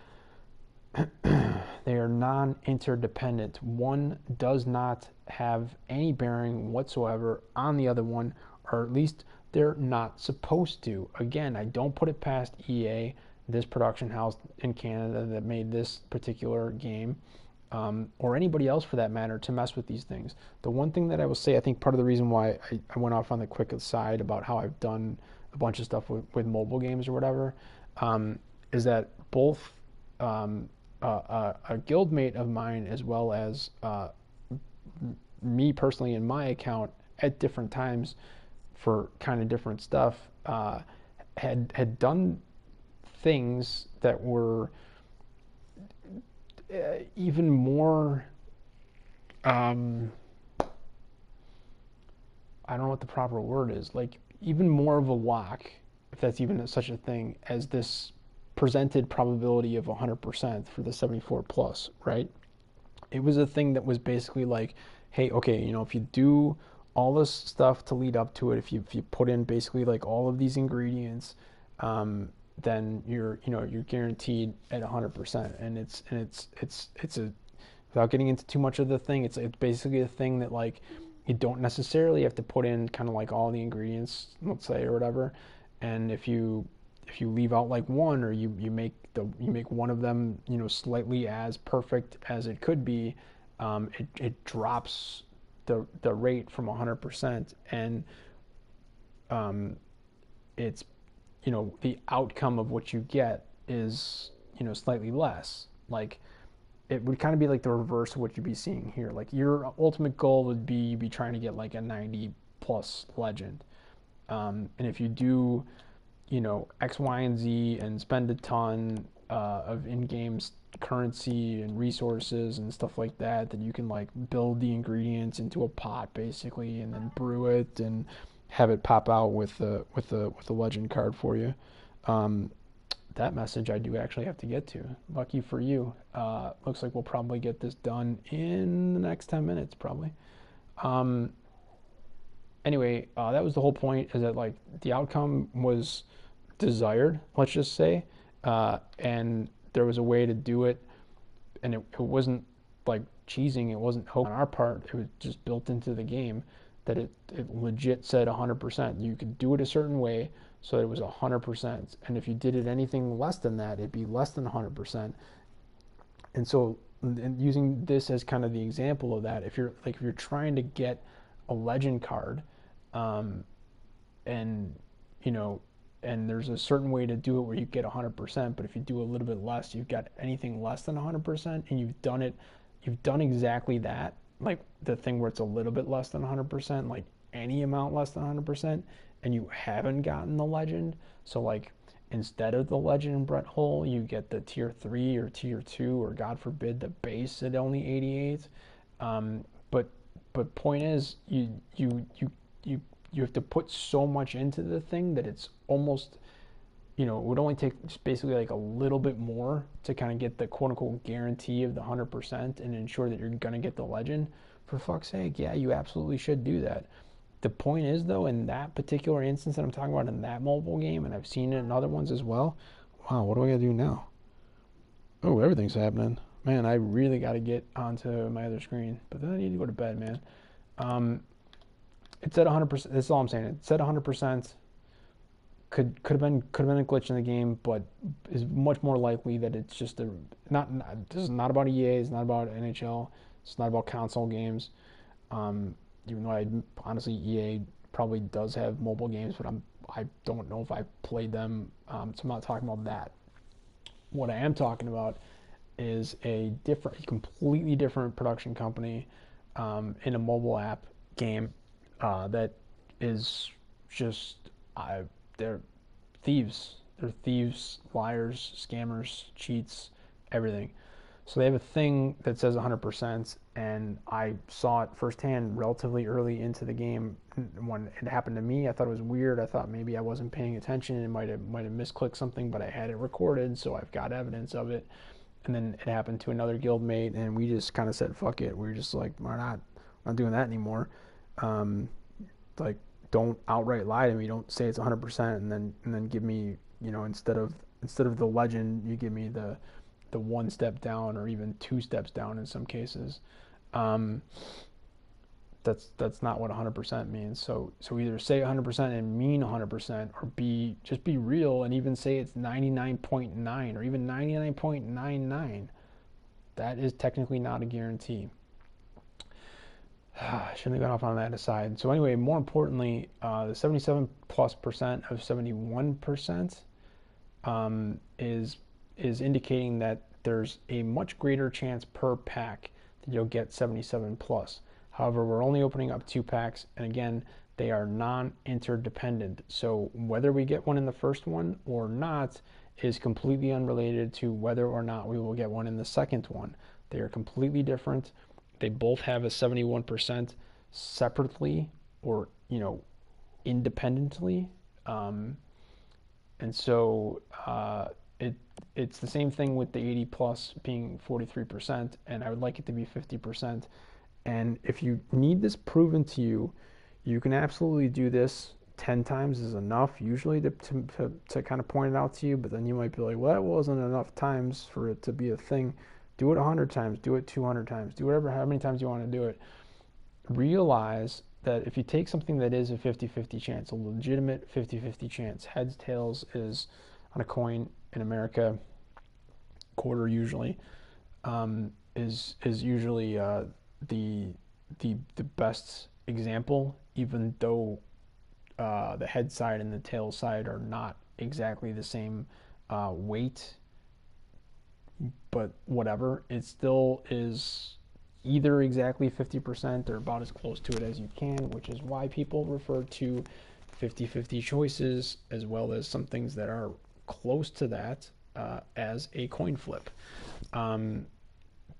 non-interdependent. One does not have any bearing whatsoever on the other one, or at least they're not supposed to. Again, I don't put it past EA, this production house in Canada that made this particular game, or anybody else for that matter, to mess with these things. The one thing that I will say, I think part of the reason why I went off on the quick side about how I've done a bunch of stuff with mobile games or whatever, is that both a guildmate of mine as well as me personally in my account at different times for kind of different stuff had done things that were even more I don't know what the proper word is, like even more of a lock, if that's even such a thing, as this presented probability of 100% for the 74 plus, right? It was a thing that was basically like, hey, okay, you know, if you do all this stuff to lead up to it, if you put in basically like all of these ingredients, then you're guaranteed at 100%. And it's a, without getting into too much of the thing, it's basically a thing that like you don't necessarily have to put in kind of like all the ingredients, let's say, or whatever. And if you leave out like one, or you make one of them, you know, slightly as perfect as it could be, it drops the rate from 100%, and it's, you know, the outcome of what you get is, you know, slightly less. Like it would kind of be like the reverse of what you'd be seeing here. Like your ultimate goal would be you'd be trying to get like a 90 plus legend, and if you do, you know, X, Y, and Z and spend a ton of in-game currency and resources and stuff like that, then you can like build the ingredients into a pot basically, and then brew it and have it pop out with a legend card for you. That message I do actually have to get to. Lucky for you. Looks like we'll probably get this done in the next 10 minutes probably. Anyway, that was the whole point, is that like the outcome was desired, let's just say, and there was a way to do it, and it wasn't like cheesing, it wasn't hope on our part, it was just built into the game that it legit said 100%. You could do it a certain way so that it was 100%, and if you did it anything less than that, it'd be less than 100%. And so, and using this as kind of the example of that, if you're trying to get a legend card, and you know, and there's a certain way to do it where you get 100%, but if you do a little bit less, you've got anything less than 100%, and you've done exactly that, like the thing where it's a little bit less than 100%, like any amount less than 100%, and you haven't gotten the legend. So like instead of the legend Brett Hull, you get the tier 3 or tier 2, or God forbid the base at only 88. Um, but point is, you have to put so much into the thing that it's almost, it would only take just basically like a little bit more to kind of get the quote unquote guarantee of the 100% and ensure that you're going to get the legend. For fuck's sake, yeah, you absolutely should do that. The point is, though, in that particular instance that I'm talking about in that mobile game, and I've seen it in other ones as well. Wow, what do I gotta do now? Oh, everything's happening. Man, I really got to get onto my other screen, but then I need to go to bed, man. Um, it's at 100%. That's all I'm saying. It's at 100%. Could have been a glitch in the game, but is much more likely that it's just a not. This is not about EA. It's not about NHL. It's not about console games. Um, Even though honestly EA probably does have mobile games, but I don't know if I played them. So I'm not talking about that. What I am talking about is completely different production company in a mobile app game that is just they're thieves. They're thieves, liars, scammers, cheats, everything. So they have a thing that says 100%, and I saw it firsthand relatively early into the game. When it happened to me, I thought it was weird. I thought maybe I wasn't paying attention and might have misclicked something, but I had it recorded, so I've got evidence of it. And then it happened to another guildmate, and we just kind of said, "Fuck it." We were just like, "We're not doing that anymore." Um, like, don't outright lie to me. Don't say it's 100%, and then give me, instead of the legend, you give me the one step down or even two steps down in some cases. Um, that's not what 100% means. So either say 100% and mean 100%, or just be real and even say it's 99.9 or even 99.99. That is technically not a guarantee. I shouldn't have gone off on that aside. So anyway, more importantly, the 77+% of 71% is indicating that there's a much greater chance per pack that you'll get 77 plus. However, we're only opening up 2 packs, and again, they are non-interdependent. So whether we get one in the first one or not is completely unrelated to whether or not we will get one in the second one. They are completely different. They both have a 71% separately or, independently. And so it's the same thing with the 80 plus being 43%, and I would like it to be 50%. And if you need this proven to you, you can absolutely do this. 10 times is enough usually to kind of point it out to you, but then you might be like, well, that wasn't enough times for it to be a thing. Do it 100 times, do it 200 times, do how many times you want to do it. Realize that if you take something that is a 50-50 chance, a legitimate 50-50 chance, heads, tails is on a coin in America, quarter usually, is usually the best example, even though the head side and the tail side are not exactly the same weight, but whatever, it still is either exactly 50% or about as close to it as you can, which is why people refer to 50-50 choices, as well as some things that are close to that, as a coin flip,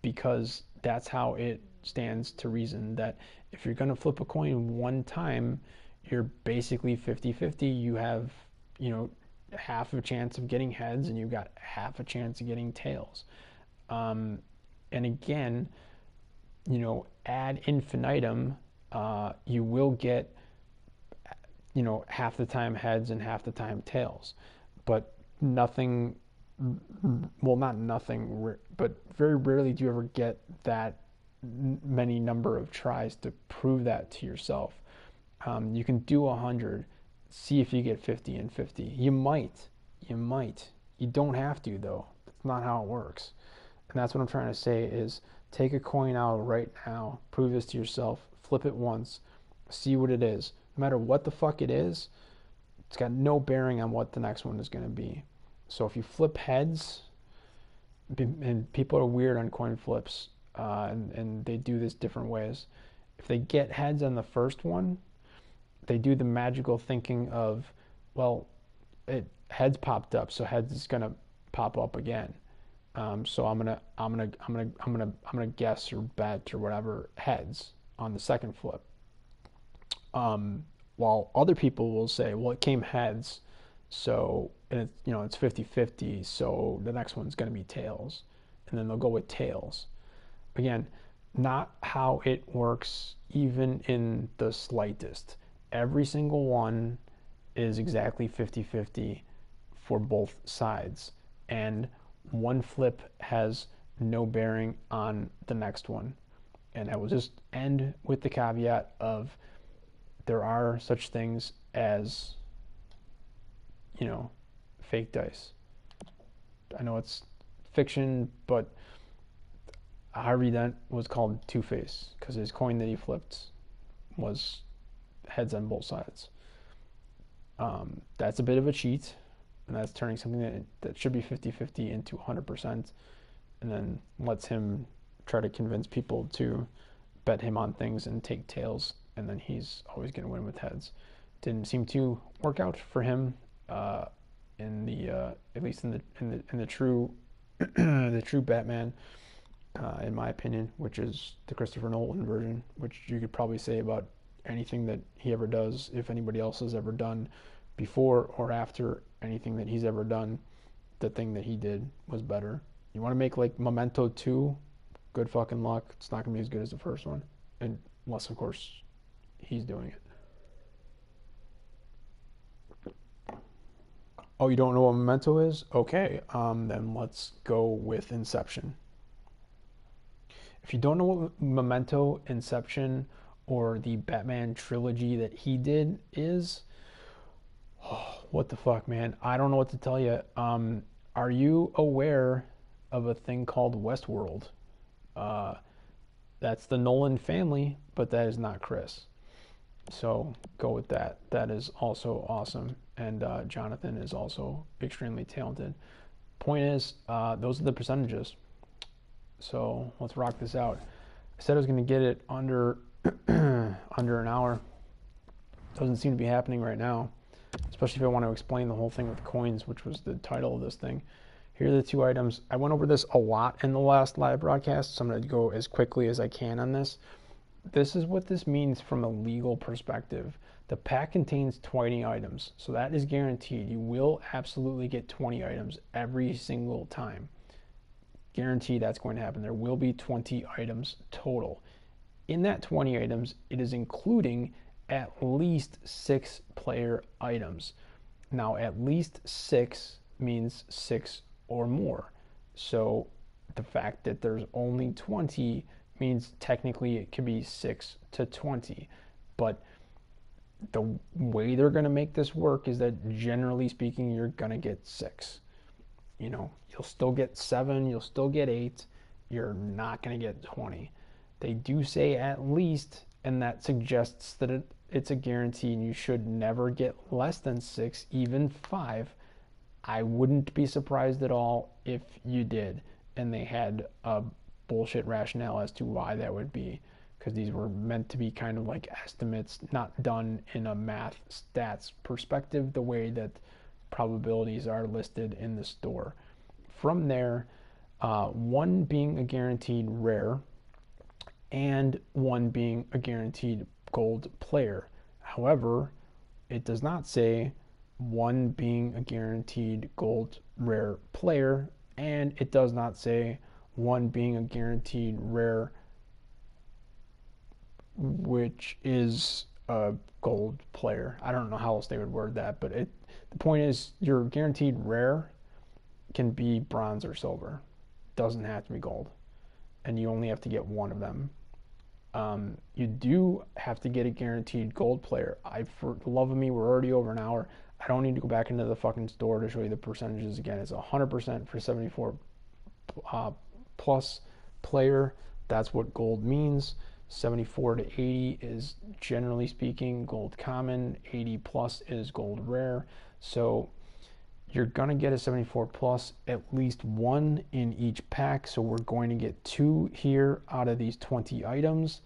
because that's how it stands to reason that if you're going to flip a coin one time, you're basically 50-50. You have, half a chance of getting heads, and you've got half a chance of getting tails. And again, ad infinitum, you will get, half the time heads and half the time tails. But nothing, well, not nothing, but very rarely do you ever get that many number of tries to prove that to yourself. You can do 100, see if you get 50 and 50. You might. You don't have to, though. That's not how it works. And that's what I'm trying to say is take a coin out right now, prove this to yourself, flip it once, see what it is. No matter what the fuck it is, it's got no bearing on what the next one is going to be. So if you flip heads, and people are weird on coin flips, and they do this different ways. If they get heads on the first one, they do the magical thinking of, well, heads popped up, so heads is gonna pop up again. So I'm gonna guess or bet or whatever heads on the second flip. While other people will say, well, it came heads, so and it's 50-50, so the next one's gonna be tails, and then they'll go with tails. Again, not how it works even in the slightest. Every single one is exactly 50-50 for both sides, and one flip has no bearing on the next one. And I will just end with the caveat of there are such things as, fake dice. I know it's fiction, but Harvey Dent was called Two-Face because his coin that he flipped was heads on both sides. That's a bit of a cheat, and that's turning something that should be 50-50 into 100%, and then lets him try to convince people to bet him on things and take tails, and then he's always going to win with heads. Didn't seem to work out for him in the at least in the true the true Batman, in my opinion, which is the Christopher Nolan version, which you could probably say about anything that he ever does. If anybody else has ever done before or after anything that he's ever done, the thing that he did was better. You want to make like Memento 2, good fucking luck. It's not going to be as good as the first one, unless, of course, he's doing it. Oh, you don't know what Memento is? Okay, then let's go with Inception. If you don't know what Memento, Inception, or the Batman trilogy that he did is, oh, what the fuck, man? I don't know what to tell you. Are you aware of a thing called Westworld? That's the Nolan family, but that is not Chris. So go with that. That is also awesome. And Jonathan is also extremely talented. Point is, those are the percentages. So let's rock this out. I said I was going to get it under under an hour. Doesn't seem to be happening right now, especially if I want to explain the whole thing with coins, which was the title of this thing. Here are the two items. I went over this a lot in the last live broadcast, so I'm going to go as quickly as I can on this. This is what this means from a legal perspective. The pack contains 20 items, so that is guaranteed. You will absolutely get 20 items every single time. Guaranteed that's going to happen. There will be 20 items total. In that 20 items, it is including at least 6 player items. Now, at least 6 means 6 or more. So the fact that there's only 20 means technically it could be 6 to 20. But the way they're going to make this work is that generally speaking, you're going to get 6. You'll still get 7, you'll still get 8, you're not going to get 20. They do say at least, and that suggests that it's a guarantee, and you should never get less than 6, even 5. I wouldn't be surprised at all if you did, and they had a bullshit rationale as to why that would be, because these were meant to be kind of like estimates, not done in a math stats perspective, the way that probabilities are listed in the store. From there, 1 being a guaranteed rare and 1 being a guaranteed gold player. However, it does not say 1 being a guaranteed gold rare player, and it does not say 1 being a guaranteed rare, which is a gold player. I don't know how else they would word that, but the point is your guaranteed rare can be bronze or silver. Doesn't have to be gold. And you only have to get 1 of them. You do have to get a guaranteed gold player. For the love of me, we're already over an hour. I don't need to go back into the fucking store to show you the percentages again. It's 100% for 74 plus player. That's what gold means. 74 to 80 is, generally speaking, gold common. 80 plus is gold rare. So you're going to get a 74 plus, at least one in each pack. So we're going to get 2 here out of these 20 items.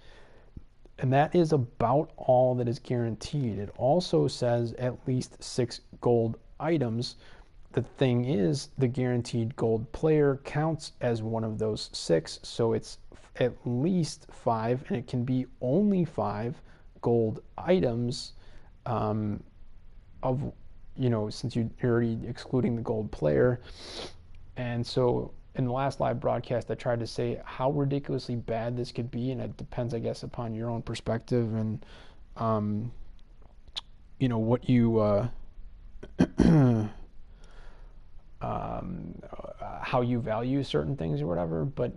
And that is about all that is guaranteed. It also says at least 6 gold items. The thing is, the guaranteed gold player counts as one of those 6. So it's at least 5, and it can be only 5 gold items of, since you're already excluding the gold player. And so in the last live broadcast, I tried to say how ridiculously bad this could be, and it depends, I guess, upon your own perspective and, what you, how you value certain things or whatever. But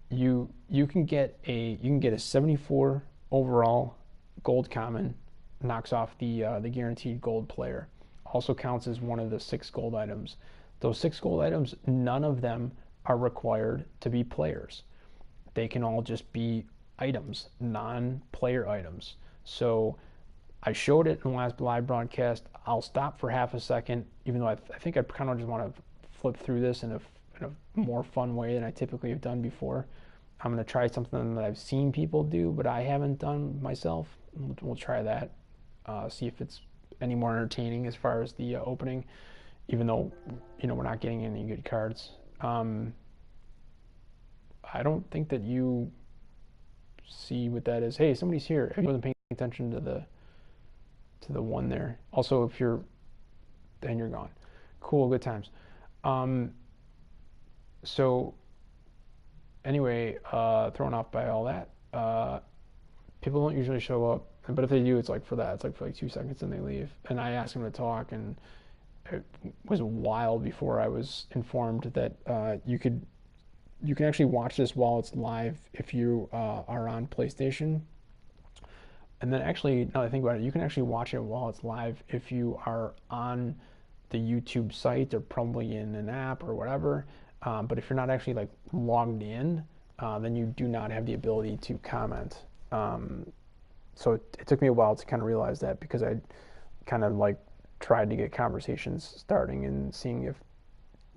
you can get a 74 overall gold common, knocks off the guaranteed gold player. Also counts as one of the 6 gold items. Those 6 gold items, none of them are required to be players. They can all just be items, non-player items. So I showed it in the last live broadcast. I'll stop for half a second, even though I think I kind of just want to flip through this in a more fun way than I typically have done before. I'm going to try something that I've seen people do, but I haven't done myself. We'll try that, see if it's any more entertaining as far as the opening, even though, we're not getting any good cards. I don't think that you see what that is. Hey, somebody's here. I wasn't paying attention to the one there. Also, if you're, then you're gone. Cool, good times. So anyway, thrown off by all that, people don't usually show up, but if they do, it's like for that. It's like for like 2 seconds and they leave. And I asked them to talk, and it was a while before I was informed that you can actually watch this while it's live if you are on PlayStation. And then actually, now that I think about it, you can actually watch it while it's live if you are on the YouTube site or probably in an app or whatever. But if you're not actually like logged in, then you do not have the ability to comment. So it took me a while to kind of realize that, because I kind of like tried to get conversations starting and seeing if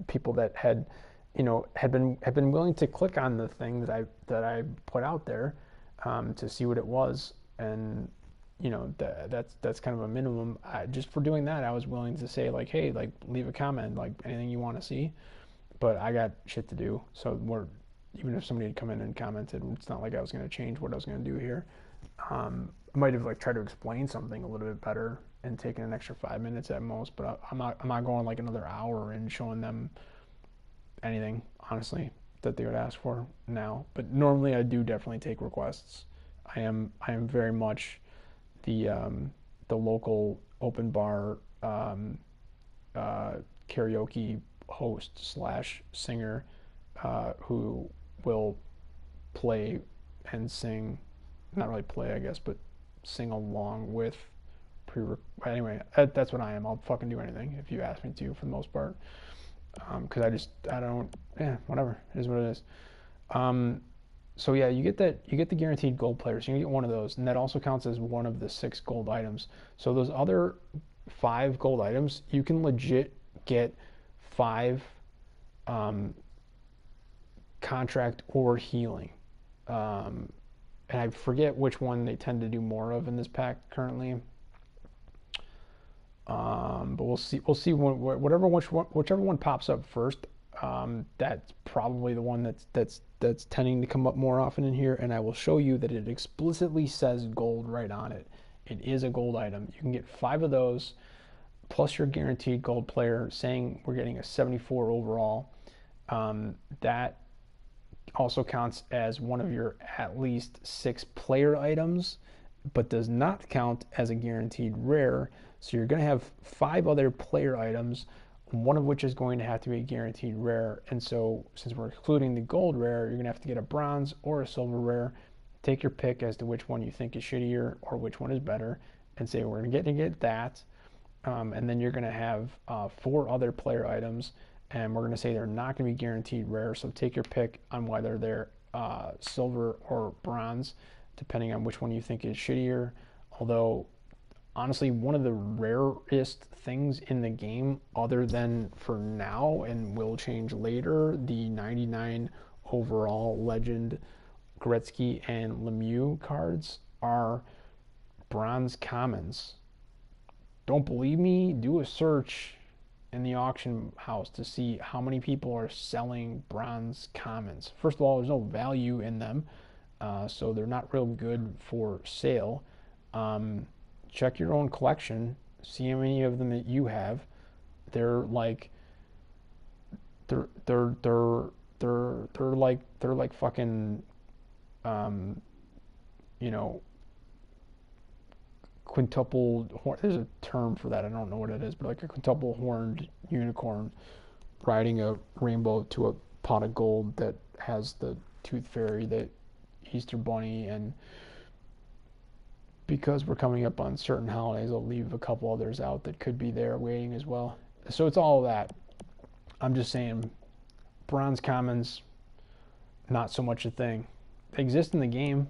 people that had been willing to click on the thing that I put out there to see what it was. And that's kind of a minimum. Just for doing that, I was willing to say like, hey, like leave a comment, like anything you want to see. But I got shit to do, so even if somebody had come in and commented, it's not like I was going to change what I was going to do here. I might have like tried to explain something a little bit better and taken an extra 5 minutes at most, but I'm not going like another hour and showing them anything, honestly, that they would ask for now. But normally I do definitely take requests. I am very much the local open bar karaoke host / singer who will play and sing, not really play, I guess, but sing along with anyway, that's what I am. I'll fucking do anything if you ask me to, for the most part, because I don't, whatever, it is what it is. So yeah, you get the guaranteed gold players. You can get one of those, and that also counts as one of the 6 gold items. So those other 5 gold items, you can legit get 5 contract or healing. And I forget which one they tend to do more of in this pack currently. But we'll see whichever one pops up first. That's probably the one that's tending to come up more often in here, and I will show you that it explicitly says gold right on it. It is a gold item. You can get 5 of those plus your guaranteed gold player, saying we're getting a 74 overall. That also counts as one of your at least 6 player items, but does not count as a guaranteed rare. So you're going to have 5 other player items, one of which is going to have to be a guaranteed rare. And so since we're excluding the gold rare, you're going to have to get a bronze or a silver rare. Take your pick as to which one you think is shittier or which one is better, and say we're going to get that. And then you're going to have 4 other player items, and we're going to say they're not going to be guaranteed rare. So take your pick on whether they're silver or bronze, depending on which one you think is shittier. Although honestly one of the rarest things in the game, other than for now and will change later, the 99 overall legend Gretzky and Lemieux cards are bronze commons. Don't believe me? Do a search in the auction house to see how many people are selling bronze commons. First of all, there's no value in them, so they're not real good for sale. Um, Check your own collection, see how many of them that you have. They're like they're they're they're they're like fucking um, you know, quintuple horn. There's a term for that. I don't know what it is, but like a quintuple horned unicorn riding a rainbow to a pot of gold that has the Tooth Fairy, the Easter Bunny, and because we're coming up on certain holidays, I'll leave a couple others out that could be there waiting as well. So it's all of that. I'm just saying, bronze commons, not so much a thing. They exist in the game.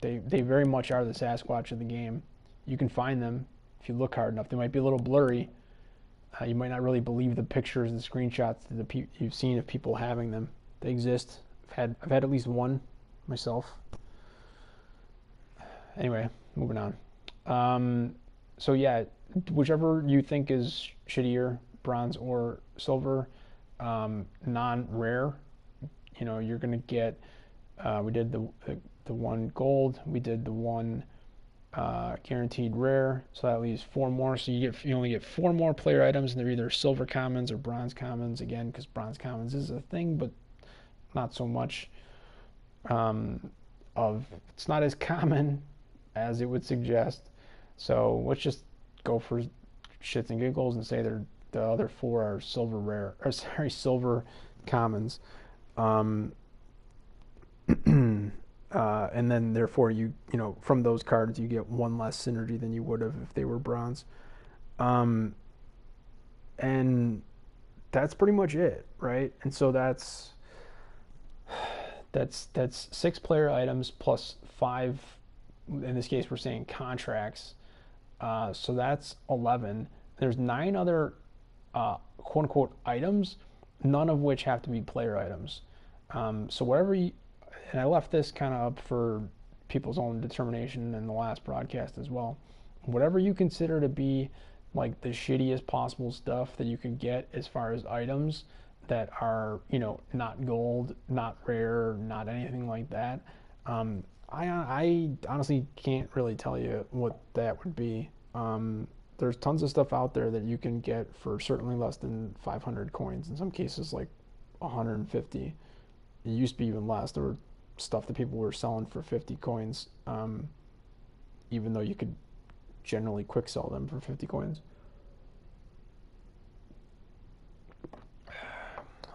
They very much are the Sasquatch of the game. You can find them if you look hard enough. They might be a little blurry. You might not really believe the pictures and screenshots that you've seen of people having them. They exist. I've had at least one myself. Anyway, moving on. So yeah, whichever you think is shittier, bronze or silver, non-rare, you're gonna get. We did the one gold. We did the one guaranteed rare. So that leaves four more. So you only get four more player items, and they're either silver commons or bronze commons. Again, because bronze commons is a thing, but not so much. It's not as common as it would suggest. So let's just go for shits and giggles and say the other four are silver commons. And then therefore from those cards you get one less synergy than you would have if they were bronze. And that's pretty much it, right? And so that's 6 player items plus 5, in this case we're saying contracts, so that's 11. There's 9 other quote unquote items, none of which have to be player items. So whatever you, and I left this kind of up for people's own determination in the last broadcast as well, whatever you consider to be like the shittiest possible stuff that you could get as far as items that are not gold, not rare, not anything like that, I honestly can't really tell you what that would be. There's tons of stuff out there that you can get for certainly less than 500 coins, in some cases like 150. It used to be even less. There were stuff that people were selling for 50 coins, even though you could generally quick sell them for 50 coins.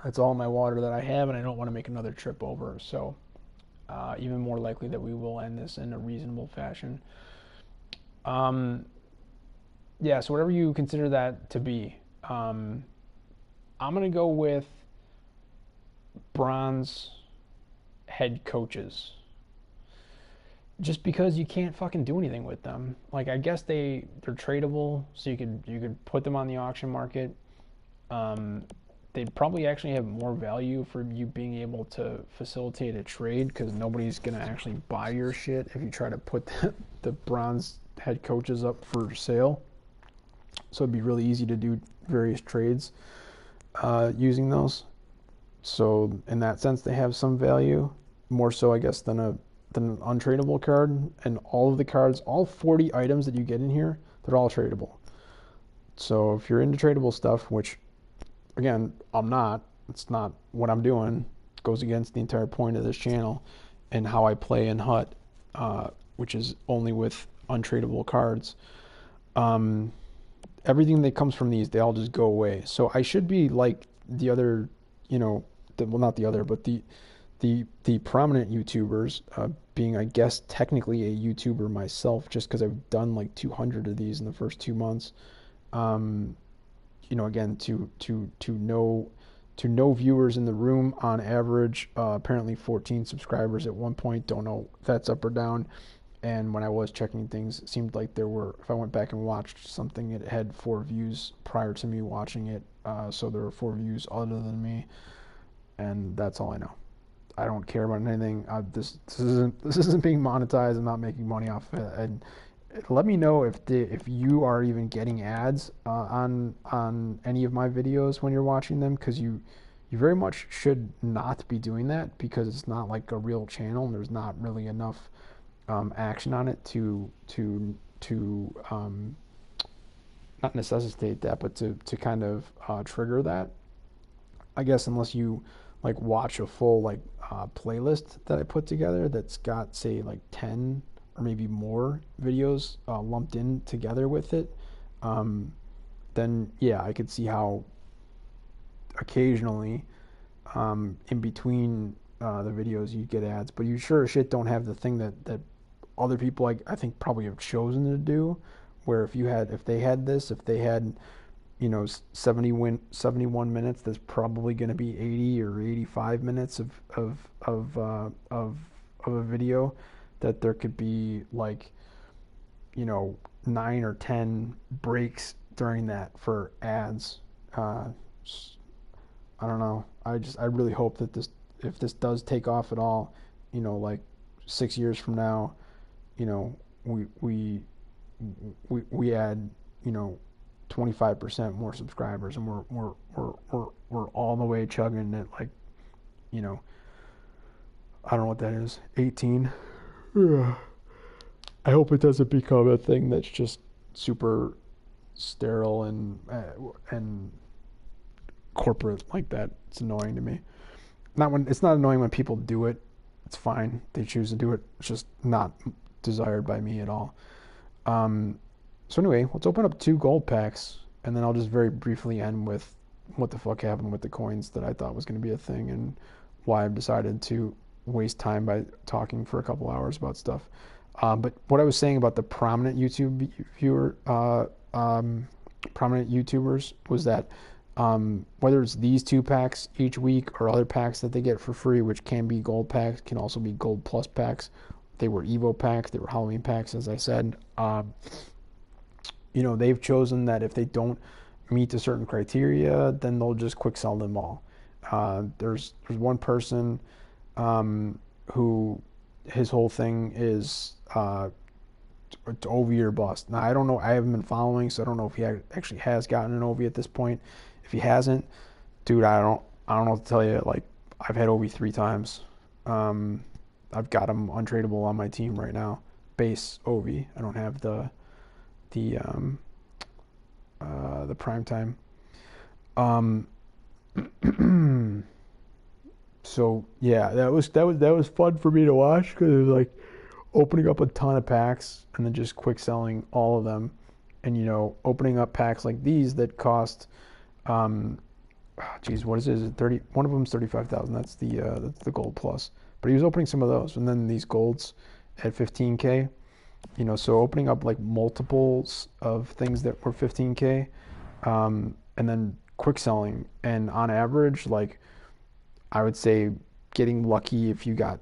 That's all my water that I have, and I don't want to make another trip over, so even more likely that we will end this in a reasonable fashion. Yeah, so whatever you consider that to be, I'm going to go with bronze head coaches, just because you can't fucking do anything with them. Like, I guess they're tradable, so you could put them on the auction market. They'd probably actually have more value for you being able to facilitate a trade, because nobody's gonna actually buy your shit if you try to put the bronze head coaches up for sale. So it'd be really easy to do various trades using those. So in that sense, they have some value, more so I guess than an untradeable card. And all of the cards, all 40 items that you get in here, they're all tradable. So if you're into tradable stuff, which again I'm not, it's not what I'm doing, it goes against the entire point of this channel and how I play in HUT, which is only with untradeable cards. Everything that comes from these, they all just go away. So I should be like the other, well, not the other, but the prominent YouTubers, being, I guess, technically a YouTuber myself, just because I've done like 200 of these in the first 2 months. Again, to no viewers in the room on average, apparently 14 subscribers at one point. Don't know if that's up or down. And when I was checking things, it seemed like there were, if I went back and watched something, it had 4 views prior to me watching it. So there were 4 views other than me, and that's all I know. I don't care about anything. This isn't being monetized. I'm not making money off of it. And let me know if you are even getting ads on any of my videos when you're watching them, because you very much should not be doing that, because it's not like a real channel and there's not really enough action on it to not necessitate that, but to kind of trigger that. I guess unless you like watch a full like playlist that I put together that's got say like 10 or maybe more videos lumped in together with it, um, then yeah, I could see how occasionally in between the videos you get ads, but you sure as shit don't have the thing that other people I think probably have chosen to do, where if they had this, if they had 71 minutes, there's probably going to be 80 or 85 minutes of a video, that there could be like 9 or 10 breaks during that for ads. uh, I don't know. I really hope that if this does take off at all, like 6 years from now, you know we we we add 25% more subscribers, and we're all the way chugging at like you know I don't know what that is, 18. Yeah. I hope it doesn't become a thing that's just super sterile and corporate like that. It's annoying to me. It's not annoying when people do it. It's fine. They choose to do it. It's just not desired by me at all. Um, so anyway, let's open up 2 gold packs, and then I'll just very briefly end with what the fuck happened with the coins that I thought was going to be a thing, and why I've decided to waste time by talking for a couple hours about stuff. But what I was saying about the prominent YouTubers was that whether it's these 2 packs each week or other packs that they get for free, which can be gold packs, can also be gold plus packs. They were Evo packs, they were Halloween packs, as I said. They've chosen that if they don't meet a certain criteria, then they'll just quick sell them all. There's one person who his whole thing is to Ovi or bust. Now I don't know. I haven't been following, so I don't know if he actually has gotten an Ovi at this point. If he hasn't, dude, I don't know what to tell you. Like, I've had Ovi 3 times. I've got him untradeable on my team right now. Base Ovi. I don't have the prime time. So yeah, that was fun for me to watch, because it was like opening up a ton of packs and then just quick selling all of them, and opening up packs like these that cost geez, what is it? Is it 30? One of them's 35,000. That's the gold plus. But he was opening some of those, and then these golds at 15K. So opening up like multiples of things that were 15K, and then quick selling, and on average, like I would say getting lucky if you got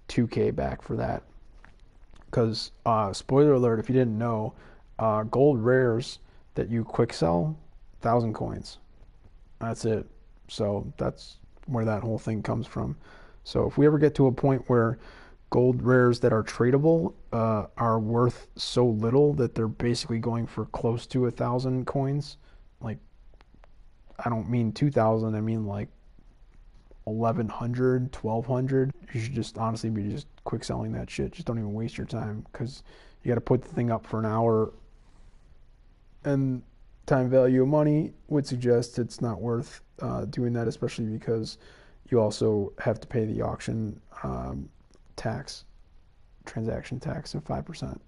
2K back for that. Because spoiler alert, if you didn't know, gold rares that you quick sell, 1,000 coins. That's it. So that's where that whole thing comes from. So if we ever get to a point where gold rares that are tradable are worth so little that they're basically going for close to 1,000 coins, like I don't mean 2,000, I mean like 1,100, 1,200. You should just honestly be just quick selling that shit. Just don't even waste your time, because you got to put the thing up for an hour, and time value of money would suggest it's not worth doing that, especially because you also have to pay the auction tax, transaction tax of 5%.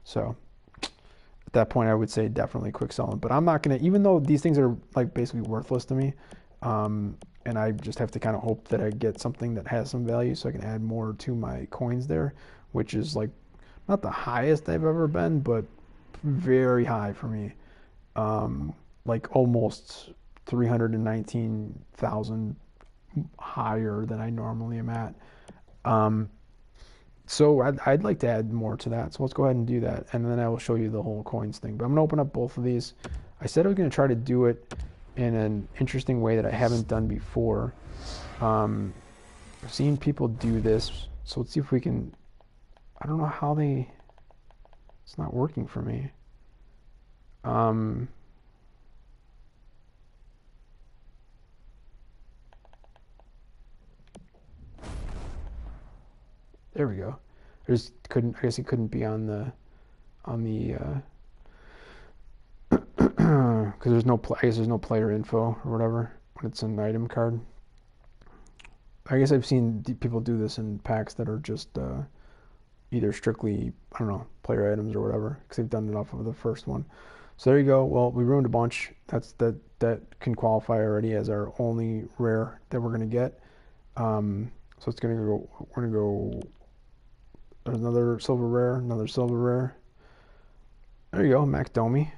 So at that point, I would say definitely quick selling. But I'm not gonna, even though these things are like basically worthless to me, and I just have to kind of hope that I get something that has some value so I can add more to my coins there, which is like not the highest I've ever been, but very high for me. Like almost 319,000 higher than I normally am at. So I'd like to add more to that. So let's go ahead and do that, and then I will show you the whole coins thing. But I'm gonna open up both of these. I said I was gonna try to do it in an interesting way that I haven't done before. Um, I've seen people do this, so let's see if we can. I don't know how they. It's not working for me. Um, there we go. I just couldn't. I guess it couldn't be on the because there's no. I guess there's no player info or whatever when it's an item card. I guess I've seen people do this in packs that are just either strictly, I don't know, player items or whatever, because they've done it off of the first one. So there you go. Well, we ruined a bunch. That can qualify already as our only rare that we're gonna get. So it's gonna go. We're gonna go. There's another silver rare. Another silver rare. There you go, Mac Domi.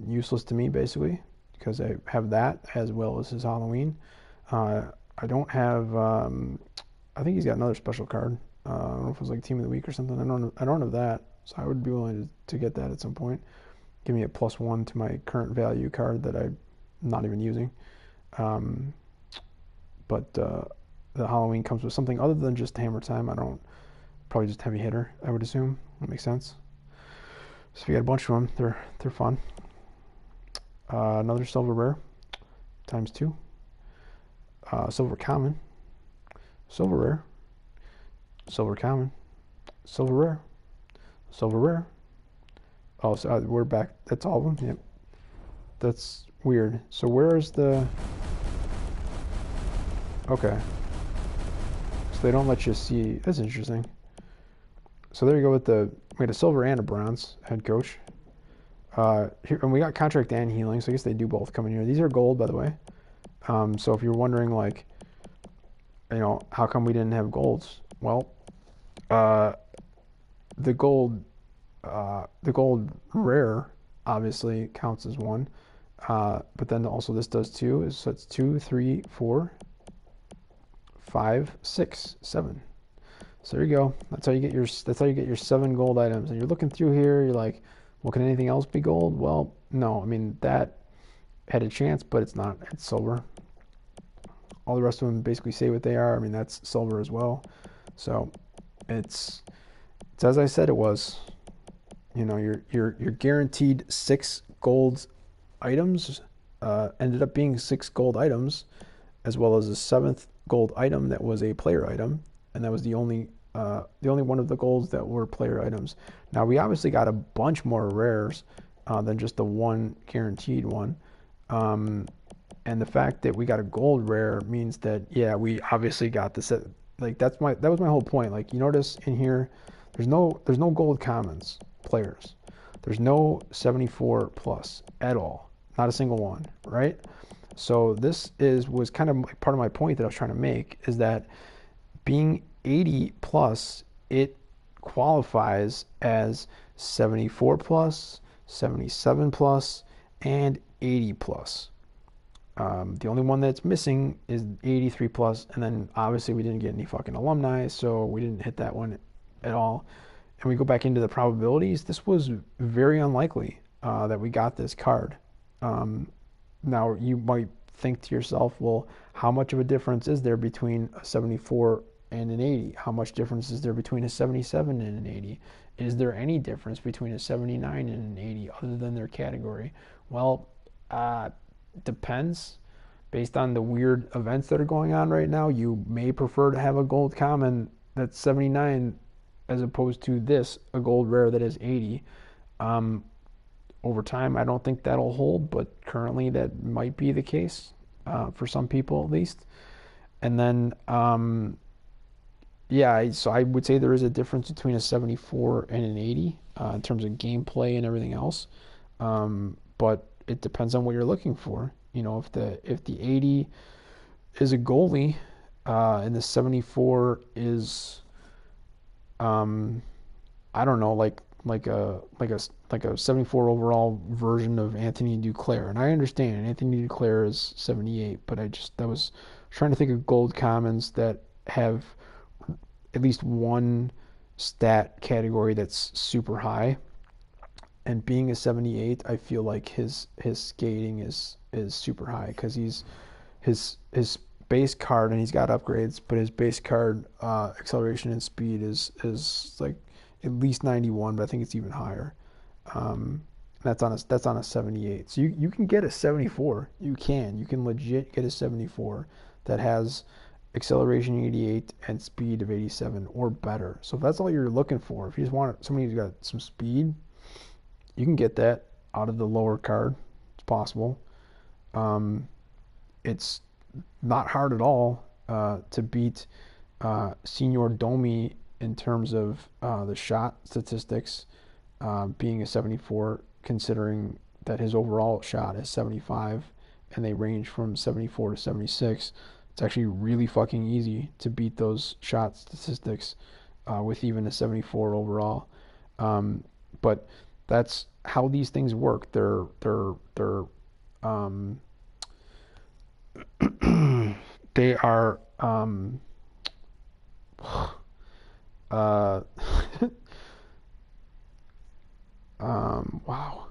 Useless to me basically because I have that as well as his Halloween. I don't have. I think he's got another special card. I don't know if it was like Team of the Week or something. I don't have that, so I would be willing to get that at some point. Give me a +1 to my current value card that I'm not even using. But the Halloween comes with something other than just Hammer Time. I don't. Probably just heavy hitter, I would assume. That makes sense. So we got a bunch of them. They're fun. Another silver rare ×2. Silver common. Silver rare. Silver common. Silver rare. Silver rare. Oh, so we're back. That's all of them. Yep. That's weird. So where is the? Okay. So they don't let you see. That's interesting. So there you go with we had a silver and a bronze head coach. Here, and we got contract and healing, so I guess they do both come in here. These are gold, by the way. So if you're wondering, like, how come we didn't have golds? Well, the gold rare obviously counts as one, but then also this does too. So it's 2, 3, 4, 5, 6, 7. So there you go. That's how you get your 7 gold items. And you're looking through here, you're like, well, can anything else be gold? Well, no. I mean, that had a chance, but it's not. It's silver. All the rest of them basically say what they are. I mean, that's silver as well. So it's as I said it was. You're guaranteed 6 gold items. Ended up being 6 gold items, as well as a 7th gold item that was a player item, and that was the only one of the golds that were player items. Now we obviously got a bunch more rares than just the one guaranteed one. And the fact that we got a gold rare means that, yeah, we obviously got the set. Like that was my whole point. Like, you notice in here, there's no gold commons players. There's no 74 plus at all. Not a single one, right? So this was kind of part of my point that I was trying to make, is that being 80 plus, it qualifies as 74 plus, 77 plus, and 80 plus. The only one that's missing is 83 plus, and then obviously we didn't get any fucking alumni, so we didn't hit that one at all. And we go back into the probabilities. This was very unlikely that we got this card. Now you might think to yourself, well, how much of a difference is there between a 74 and an 80? How much difference is there between a 77 and an 80? Is there any difference between a 79 and an 80 other than their category? Well, depends. Based on the weird events that are going on right now, you may prefer to have a gold common that's 79 as opposed to this, a gold rare that is 80. Over time, I don't think that'll hold, but currently that might be the case for some people at least. And then, yeah, so I would say there is a difference between a 74 and an 80 in terms of gameplay and everything else. But it depends on what you're looking for. If the 80 is a goalie and the 74 is, I don't know, like a 74 overall version of Anthony Duclair. And I understand Anthony Duclair is 78, but I was trying to think of gold commons that have at least one stat category that's super high. And being a 78, I feel like his skating is super high because his base card, and he's got upgrades, but his base card acceleration and speed is like at least 91, but I think it's even higher. Um, that's on a 78. So you can get a 74. You can legit get a 74 that has acceleration 88 and speed of 87 or better. So if that's all you're looking for, if you just want somebody who's got some speed, you can get that out of the lower card. It's possible. Um, it's not hard at all to beat Senior Domi in terms of the shot statistics, being a 74, considering that his overall shot is 75 and they range from 74 to 76. It's actually really fucking easy to beat those shot statistics with even a 74 overall. But that's how these things work. Um, they are uh, wow.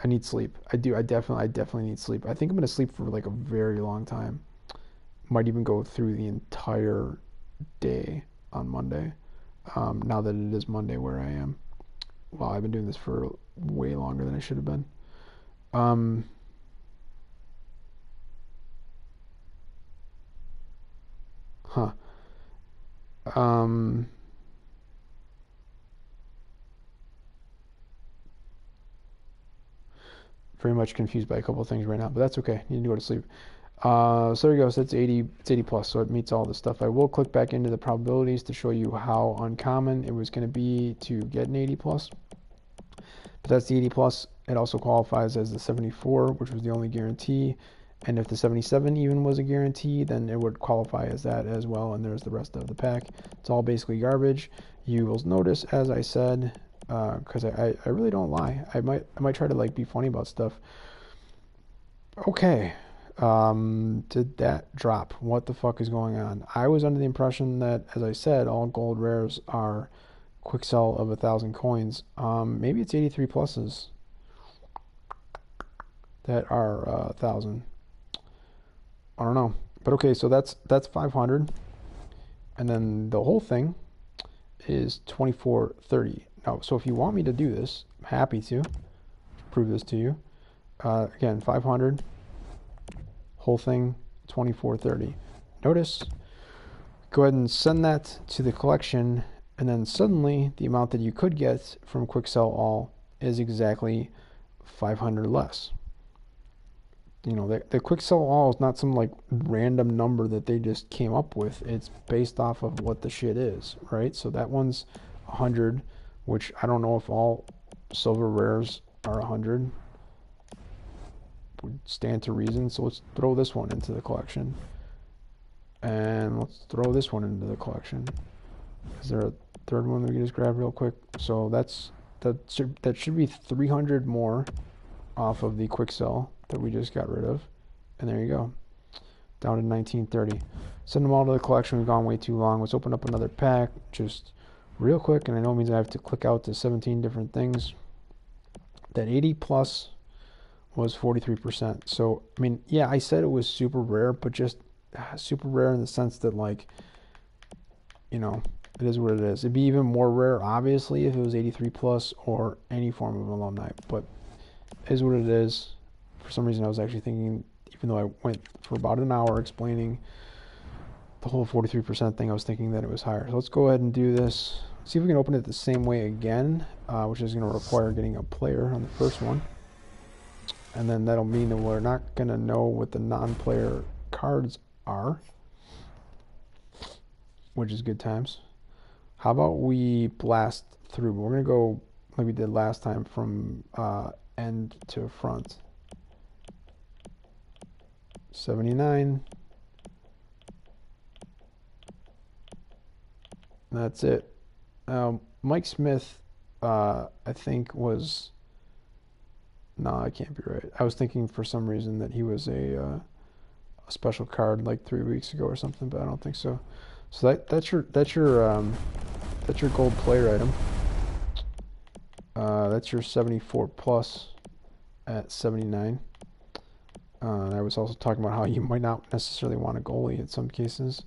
I need sleep. I do. I definitely need sleep. I think I'm gonna sleep for like a very long time. Might even go through the entire day on Monday. Now that it is Monday where I am. Well, I've been doing this for way longer than I should have been. Um, huh. Um, very much confused by a couple of things right now, but that's okay. You need to go to sleep. So there you go. So it's 80. It's 80 plus. So it meets all this stuff. I will click back into the probabilities to show you how uncommon it was going to be to get an 80 plus. But that's the 80 plus. It also qualifies as the 74, which was the only guarantee. And if the 77 even was a guarantee, then it would qualify as that as well. And there's the rest of the pack. It's all basically garbage. You will notice, as I said, because I really don't lie. I might try to like be funny about stuff. Okay. Did that drop? What the fuck is going on? I was under the impression that, as I said, all gold rares are quick sell of 1,000 coins. Maybe it's 83 pluses that are 1,000. I don't know. But okay, so that's 500, and then the whole thing is 2430. Now, so if you want me to do this, I'm happy to prove this to you. Again, 500, whole thing, 2430. Notice, go ahead and send that to the collection, and then suddenly the amount that you could get from quick sell all is exactly 500 less. You know, the quick sell all is not some like random number that they just came up with. It's based off of what the shit is, right? So that one's 100, which I don't know if all silver rares are 100. Would stand to reason. So let's throw this one into the collection. And let's throw this one into the collection. Is there a third one that we can just grab real quick? So that should be 300 more off of the quick sell that we just got rid of. And there you go. Down to 1930. Send them all to the collection. We've gone way too long. Let's open up another pack just real quick. And I know it means I have to click out to 17 different things. That 80 plus was 43%. So, I mean, yeah, I said it was super rare, but just super rare in the sense that, like, you know, it is what it is. It'd be even more rare, obviously, if it was 83 plus or any form of alumni. But it is what it is. For some reason, I was actually thinking, even though I went for about an hour explaining the whole 43% thing, I was thinking that it was higher. So let's go ahead and do this. See if we can open it the same way again, which is going to require getting a player on the first one. And then that'll mean that we're not going to know what the non-player cards are, which is good times. How about we blast through? We're going to go like we did last time from end to front. 79. That's it. Mike Smith, I think was... No, I can't be right. I was thinking for some reason that he was a special card like 3 weeks ago or something, but I don't think so. So that's your gold player item. That's your 74 plus at 79. I was also talking about how you might not necessarily want a goalie in some cases.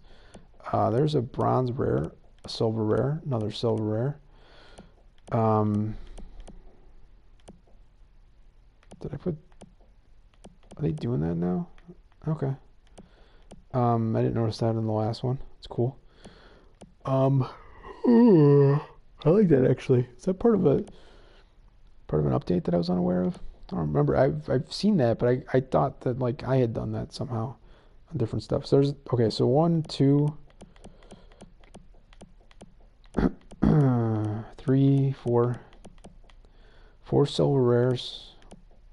There's a bronze rare, a silver rare, another silver rare. Did I put? Are they doing that now? Okay. I didn't notice that in the last one. It's cool. I like that actually. Is that part of an update that I was unaware of? I don't remember. I've seen that, but I thought that like I had done that somehow on different stuff. So there's okay. So 1, 2, 3, 4, 4 silver rares.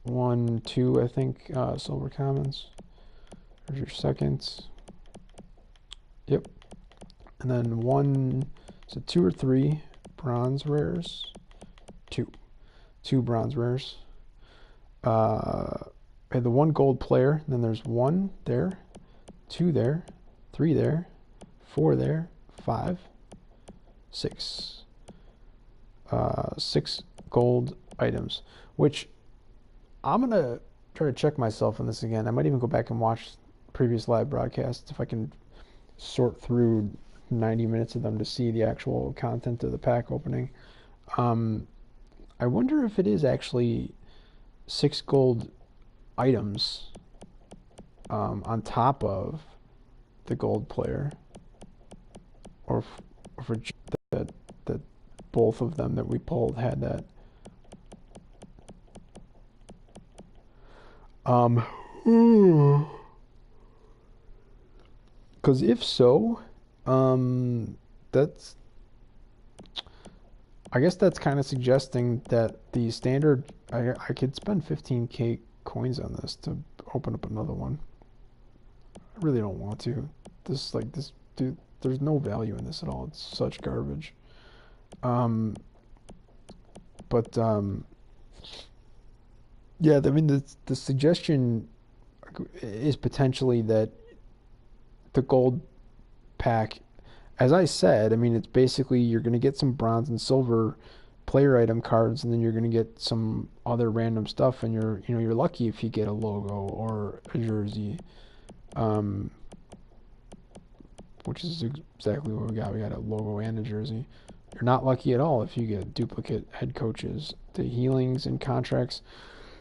1, 2, I think silver commons. There's your seconds. Yep. And then 1, so 2 or 3 bronze rares. 2 bronze rares. And the 1 gold player. Then there's 1 there, 2 there, 3 there, 4 there, 5, 6. 6 gold items, which I'm going to try to check myself on this again. I might even go back and watch previous live broadcasts if I can sort through 90 minutes of them to see the actual content of the pack opening. I wonder if it is actually 6 gold items on top of the gold player, or for that both of them that we pulled had that. Because if so, that's, I guess that's kind of suggesting that the standard, I could spend 15k coins on this to open up another one. I really don't want to. This, dude, there's no value in this at all. It's such garbage. Yeah, I mean, the suggestion is potentially that the gold pack, as I said, I mean, it's basically you're going to get some bronze and silver player item cards, and then you're going to get some other random stuff, and you're lucky if you get a logo or a jersey, which is exactly what we got. We got a logo and a jersey. You're not lucky at all if you get duplicate head coaches. The healings and contracts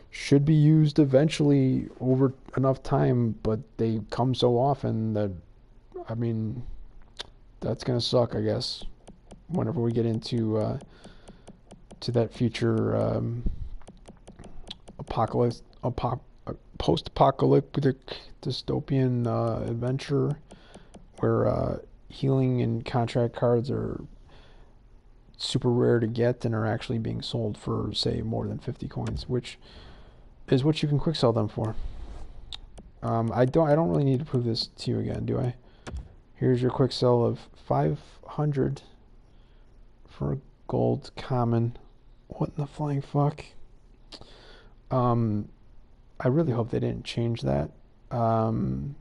should be used eventually over enough time, but they come so often that, I mean, that's gonna suck, I guess, whenever we get into to that future post-apocalyptic dystopian adventure where healing and contract cards are super rare to get and are actually being sold for, say, more than 50 coins, which is what you can quick sell them for. I don't really need to prove this to you again, do I? Here's your quick sell of 500 for a gold common. What in the flying fuck? I really hope they didn't change that. I'm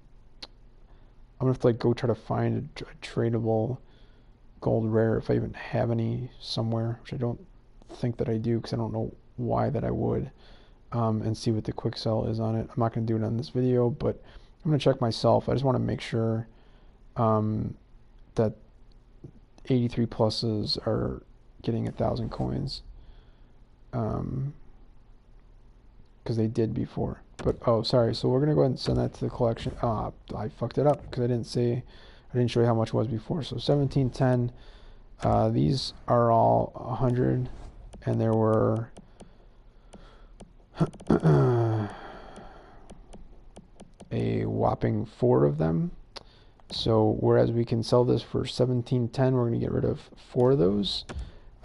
gonna have to like go try to find a tradable gold rare if I even have any somewhere, which I don't think that I do because I don't know why that I would. And see what the quick sell is on it. I'm not going to do it on this video, but I'm going to check myself. I just want to make sure that 83 pluses are getting 1,000 coins, because they did before. But oh, sorry. So we're going to go ahead and send that to the collection. I fucked it up because I didn't show you how much it was before. So 1710. These are all 100, and there were a whopping 4 of them. So whereas we can sell this for 1710, we're going to get rid of 4 of those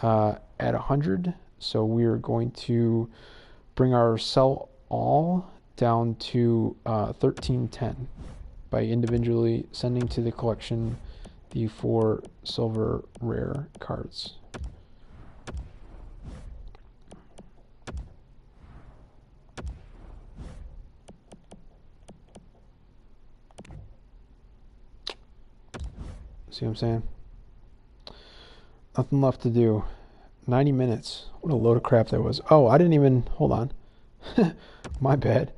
at 100. So we are going to bring our sell all down to 1310 by individually sending to the collection the 4 silver rare cards. See what I'm saying? Nothing left to do. 90 minutes. What a load of crap that was. Oh, I didn't even. Hold on. My bad.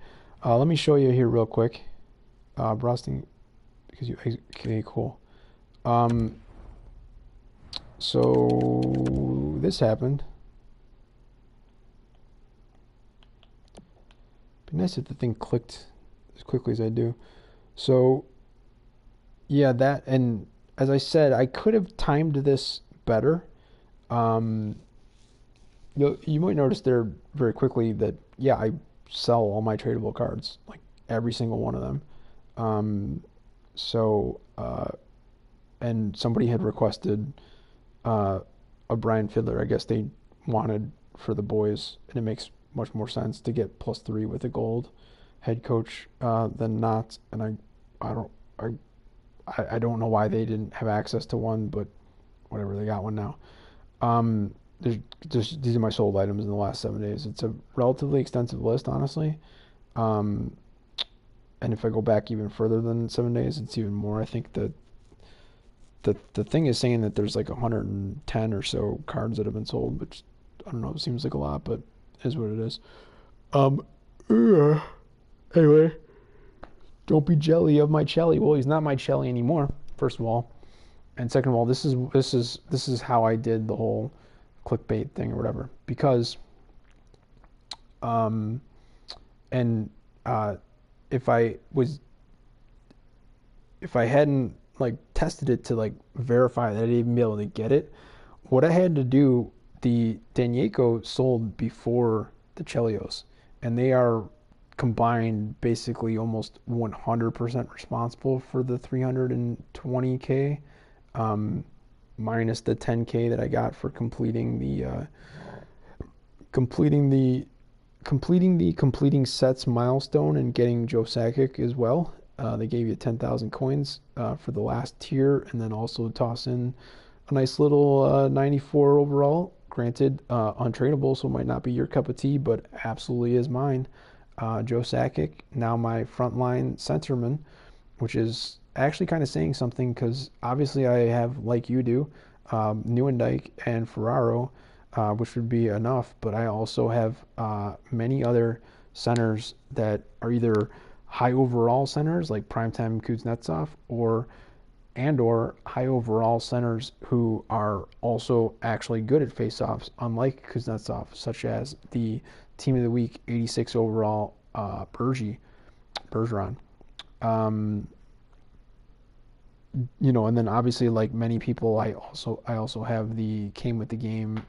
Let me show you here real quick. Browsing. Because you. Okay, cool. So this happened. Be nice if the thing clicked as quickly as I do. So yeah, that, and as I said, I could have timed this better. Um, you might notice there very quickly that yeah, I sell all my tradable cards, like every single one of them. Um, so and somebody had requested uh, a Brian Fiddler. I guess they wanted for the boys, and it makes much more sense to get +3 with a gold head coach than not. And I don't, I don't know why they didn't have access to one, but whatever, they got one now. There's just these are my sold items in the last 7 days. It's a relatively extensive list, honestly. Um, and if I go back even further than 7 days, it's even more. I think that the thing is saying that there's like 110 or so cards that have been sold, which I don't know, it seems like a lot, but it is what it is. Um, anyway, don't be jelly of my Chelly. Well, he's not my Chelly anymore. First of all, and second of all, this is how I did the whole clickbait thing or whatever, because um and if I was if I hadn't like tested it to like verify that I'd even be able to get it, what I had to do, the Danyeko sold before the Chelios, and they are combined basically almost 100% responsible for the 320k, um, minus the 10k that I got for completing the completing sets milestone and getting Joe Sakic as well. They gave you 10,000 coins for the last tier, and then also toss in a nice little 94 overall. Granted, untradeable, so it might not be your cup of tea, but absolutely is mine. Joe Sakic, now my frontline centerman, which is actually kind of saying something because obviously I have, like you do, Nieuwendyk and Ferraro, which would be enough, but I also have many other centers that are either high overall centers like Primetime Kuznetsov or high overall centers who are also actually good at faceoffs, unlike Kuznetsov, such as the Team of the Week 86 overall Bergeron. Um, and then obviously, like many people, I also have the came with the game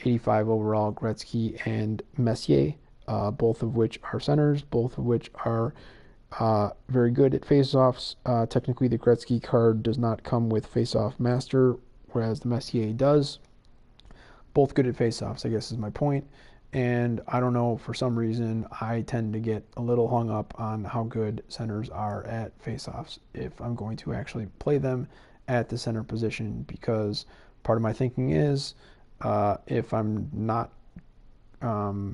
85 overall Gretzky and Messier, both of which are centers, both of which are very good at faceoffs. Technically, the Gretzky card does not come with faceoff master, whereas the Messier does. Both good at faceoffs, I guess is my point. And I don't know, for some reason, I tend to get a little hung up on how good centers are at faceoffs if I'm going to actually play them at the center position, because part of my thinking is if I'm not uh,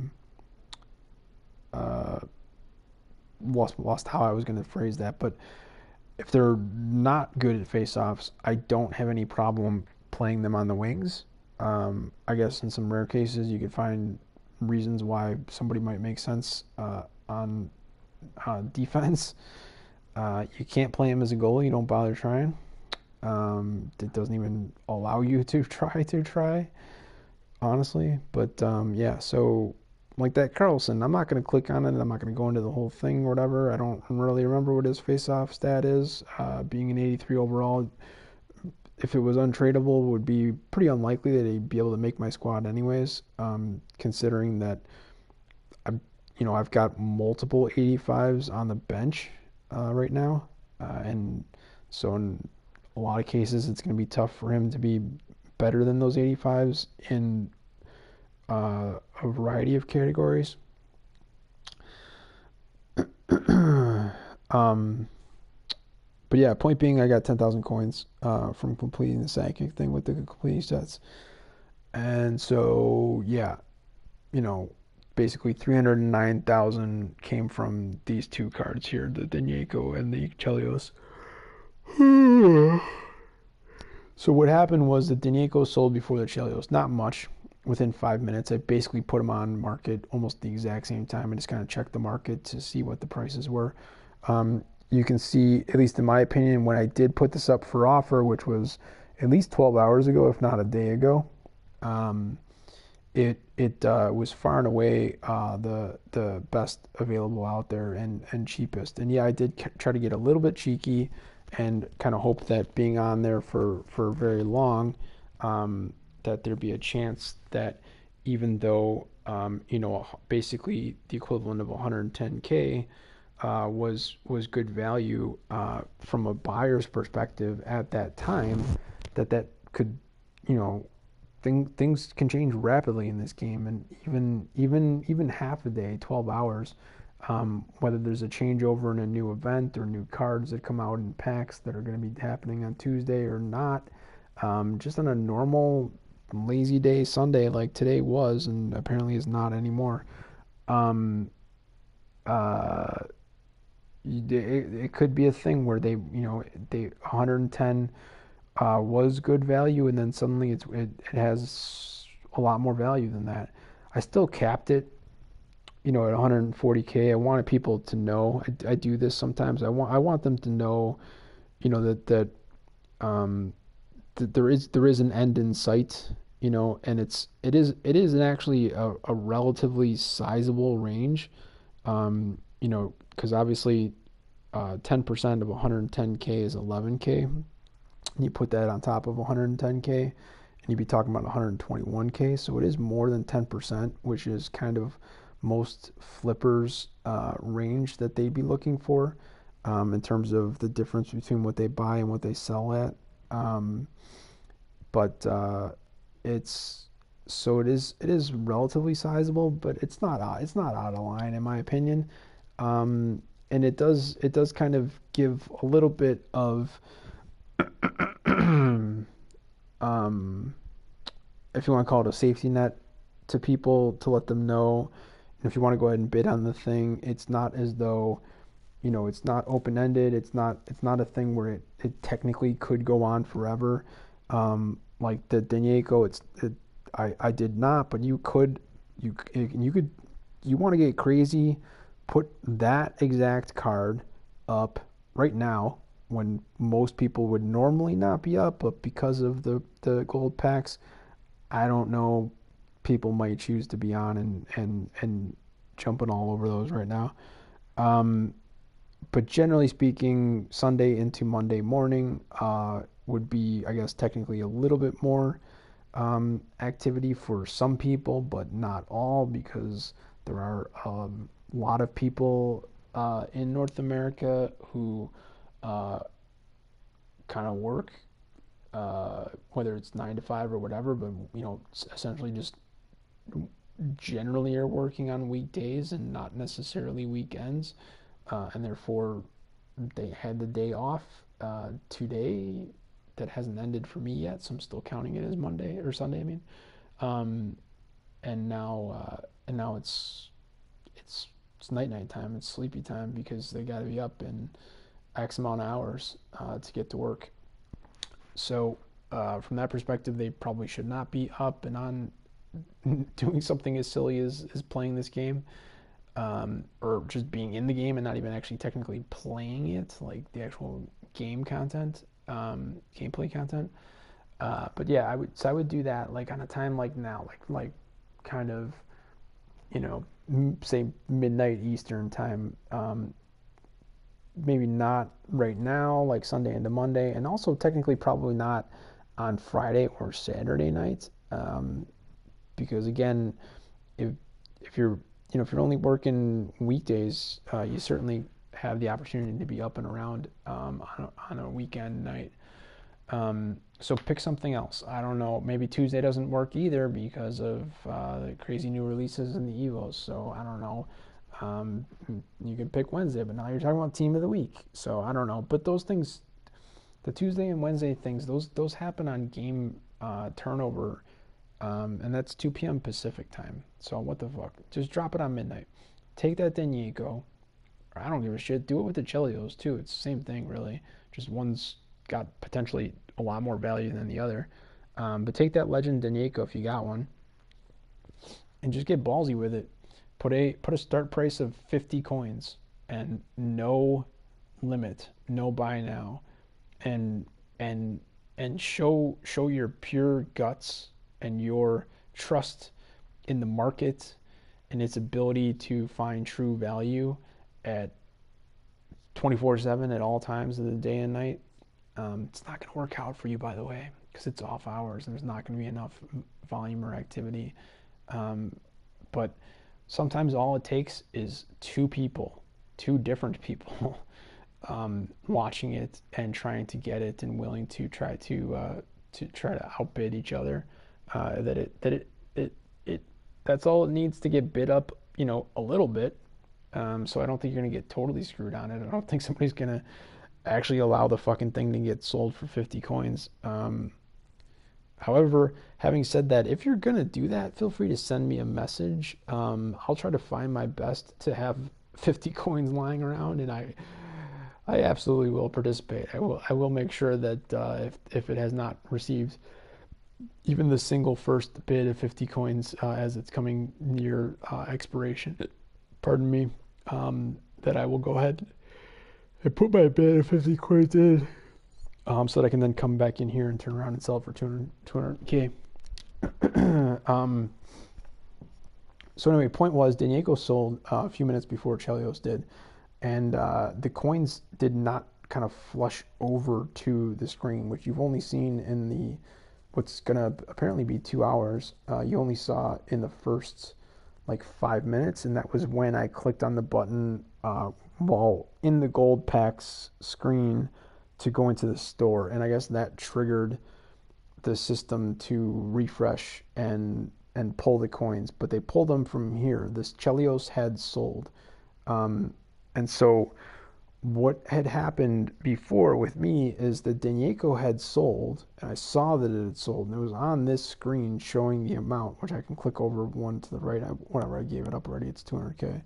lost how I was going to phrase that, but if they're not good at faceoffs, I don't have any problem playing them on the wings. I guess in some rare cases you could find reasons why somebody might make sense on defense. You can't play him as a goalie. You don't bother trying. It doesn't even allow you to try, honestly. But yeah, so like that Carlson, I'm not going to click on it. I'm not going to go into the whole thing or whatever. I don't really remember what his face-off stat is. Being an 83 overall, if it was untradeable, would be pretty unlikely that he'd be able to make my squad anyways, considering that I've got multiple 85s on the bench right now, and so in a lot of cases it's going to be tough for him to be better than those 85s in a variety of categories. But yeah, point being, I got 10,000 coins from completing the Sakic thing with the completing sets. And so, yeah, basically 309,000 came from these two cards here, the Danyeko and the Chelios. So what happened was the Danico sold before the Chelios. Not much. Within 5 minutes, I basically put them on market almost the exact same time. I just kind of checked the market to see what the prices were. You can see, at least in my opinion, when I did put this up for offer, which was at least 12 hours ago, if not a day ago, um, it was far and away the best available out there and cheapest. And yeah, I did try to get a little bit cheeky and kind of hope that being on there for very long, that there'd be a chance that even though basically the equivalent of 110K was good value from a buyer's perspective at that time, that could, you know, things can change rapidly in this game, and even half a day, 12 hours, whether there's a changeover in a new event or new cards that come out in packs that are going to be happening on Tuesday or not, just on a normal lazy day Sunday like today was, and apparently is not anymore. Um, uh, it could be a thing where they 110 was good value, and then suddenly it has a lot more value than that. I still capped it, at 140K. I wanted people to know. I do this sometimes. I want them to know, that um, that there is an end in sight, and it is actually a relatively sizable range, because obviously 10% of 110K is 11K. You put that on top of 110K, and you'd be talking about 121K. So it is more than 10%, which is kind of most flippers' range that they'd be looking for, in terms of the difference between what they buy and what they sell at. Um, but it's it is relatively sizable, but it's not out of line in my opinion. And it does kind of give a little bit of um, if you want to call it a safety net to people, to let them know. And if you want to go ahead and bid on the thing, it's not as though, it's not open ended. It's not a thing where it technically could go on forever. Like the Danieko, I did not, but you could, you want to get crazy, put that exact card up right now when most people would normally not be up, but because of the gold packs, I don't know, people might choose to be on and jumping all over those right now. Um, but generally speaking, Sunday into Monday morning would be, I guess, technically a little bit more activity for some people, but not all, because there are a lot of people in North America who uh, kind of work, whether it's 9 to 5 or whatever, but essentially just generally are working on weekdays and not necessarily weekends, and therefore they had the day off today that hasn't ended for me yet, so I'm still counting it as Monday or Sunday. I mean, um, and now it's night time. It's sleepy time because they got to be up in X amount of hours to get to work. So from that perspective, they probably should not be up and on doing something as silly as playing this game, or just being in the game and not even actually technically playing it, like the actual game content, gameplay content. But yeah, I would do that like on a time like now, like kind of, say midnight Eastern time. Maybe not right now, like Sunday into Monday, and also technically probably not on Friday or Saturday nights, because again, if if you're if you're only working weekdays, you certainly have the opportunity to be up and around on a weekend night. So pick something else. I don't know. Maybe Tuesday doesn't work either because of the crazy new releases in the Evos. So I don't know. Um, you could pick Wednesday, but now you're talking about team of the week. So I don't know. But those things, the Tuesday and Wednesday things, those happen on game turnover, and that's 2 p.m. Pacific time. So what the fuck? Just drop it on midnight. Take that Denico. I don't give a shit. Do it with the Chelios too. It's the same thing, really. Just one's got potentially a lot more value than the other. But take that Legend Danieko if you got one, and just get ballsy with it. Put a start price of 50 coins and no limit, no buy now, and and and show your pure guts and your trust in the market and its ability to find true value at 24/7 at all times of the day and night. It's not going to work out for you, by the way, because it's off hours and there's not going to be enough volume or activity. Um, but sometimes all it takes is two different people, watching it and trying to get it and willing to try to outbid each other. That that's all it needs to get bid up, a little bit. So I don't think you're gonna get totally screwed on it. I don't think somebody's gonna actually allow the fucking thing to get sold for 50 coins. However, having said that, if you're gonna do that, feel free to send me a message. I'll try to find my best to have 50 coins lying around, and I absolutely will participate. I will make sure that if it has not received even the single first bid of 50 coins as it's coming near expiration, pardon me, that I will go ahead and put my bid of 50 coins in, so that I can then come back in here and turn around and sell it for 200K. So anyway, point was, Danieko sold a few minutes before Chelios did, and the coins did not kind of flush over to the screen, which you've only seen in the what's gonna apparently be 2 hours. You only saw in the first like 5 minutes, and that was when I clicked on the button while in the gold packs screen to go into the store, and I guess that triggered the system to refresh and pull the coins, but they pulled them from here. This Chelios had sold, and so what had happened before with me is that Danieko had sold, and I saw that it had sold, and it was on this screen showing the amount, which I can click over one to the right. Whatever, I gave it up already. It's 200K.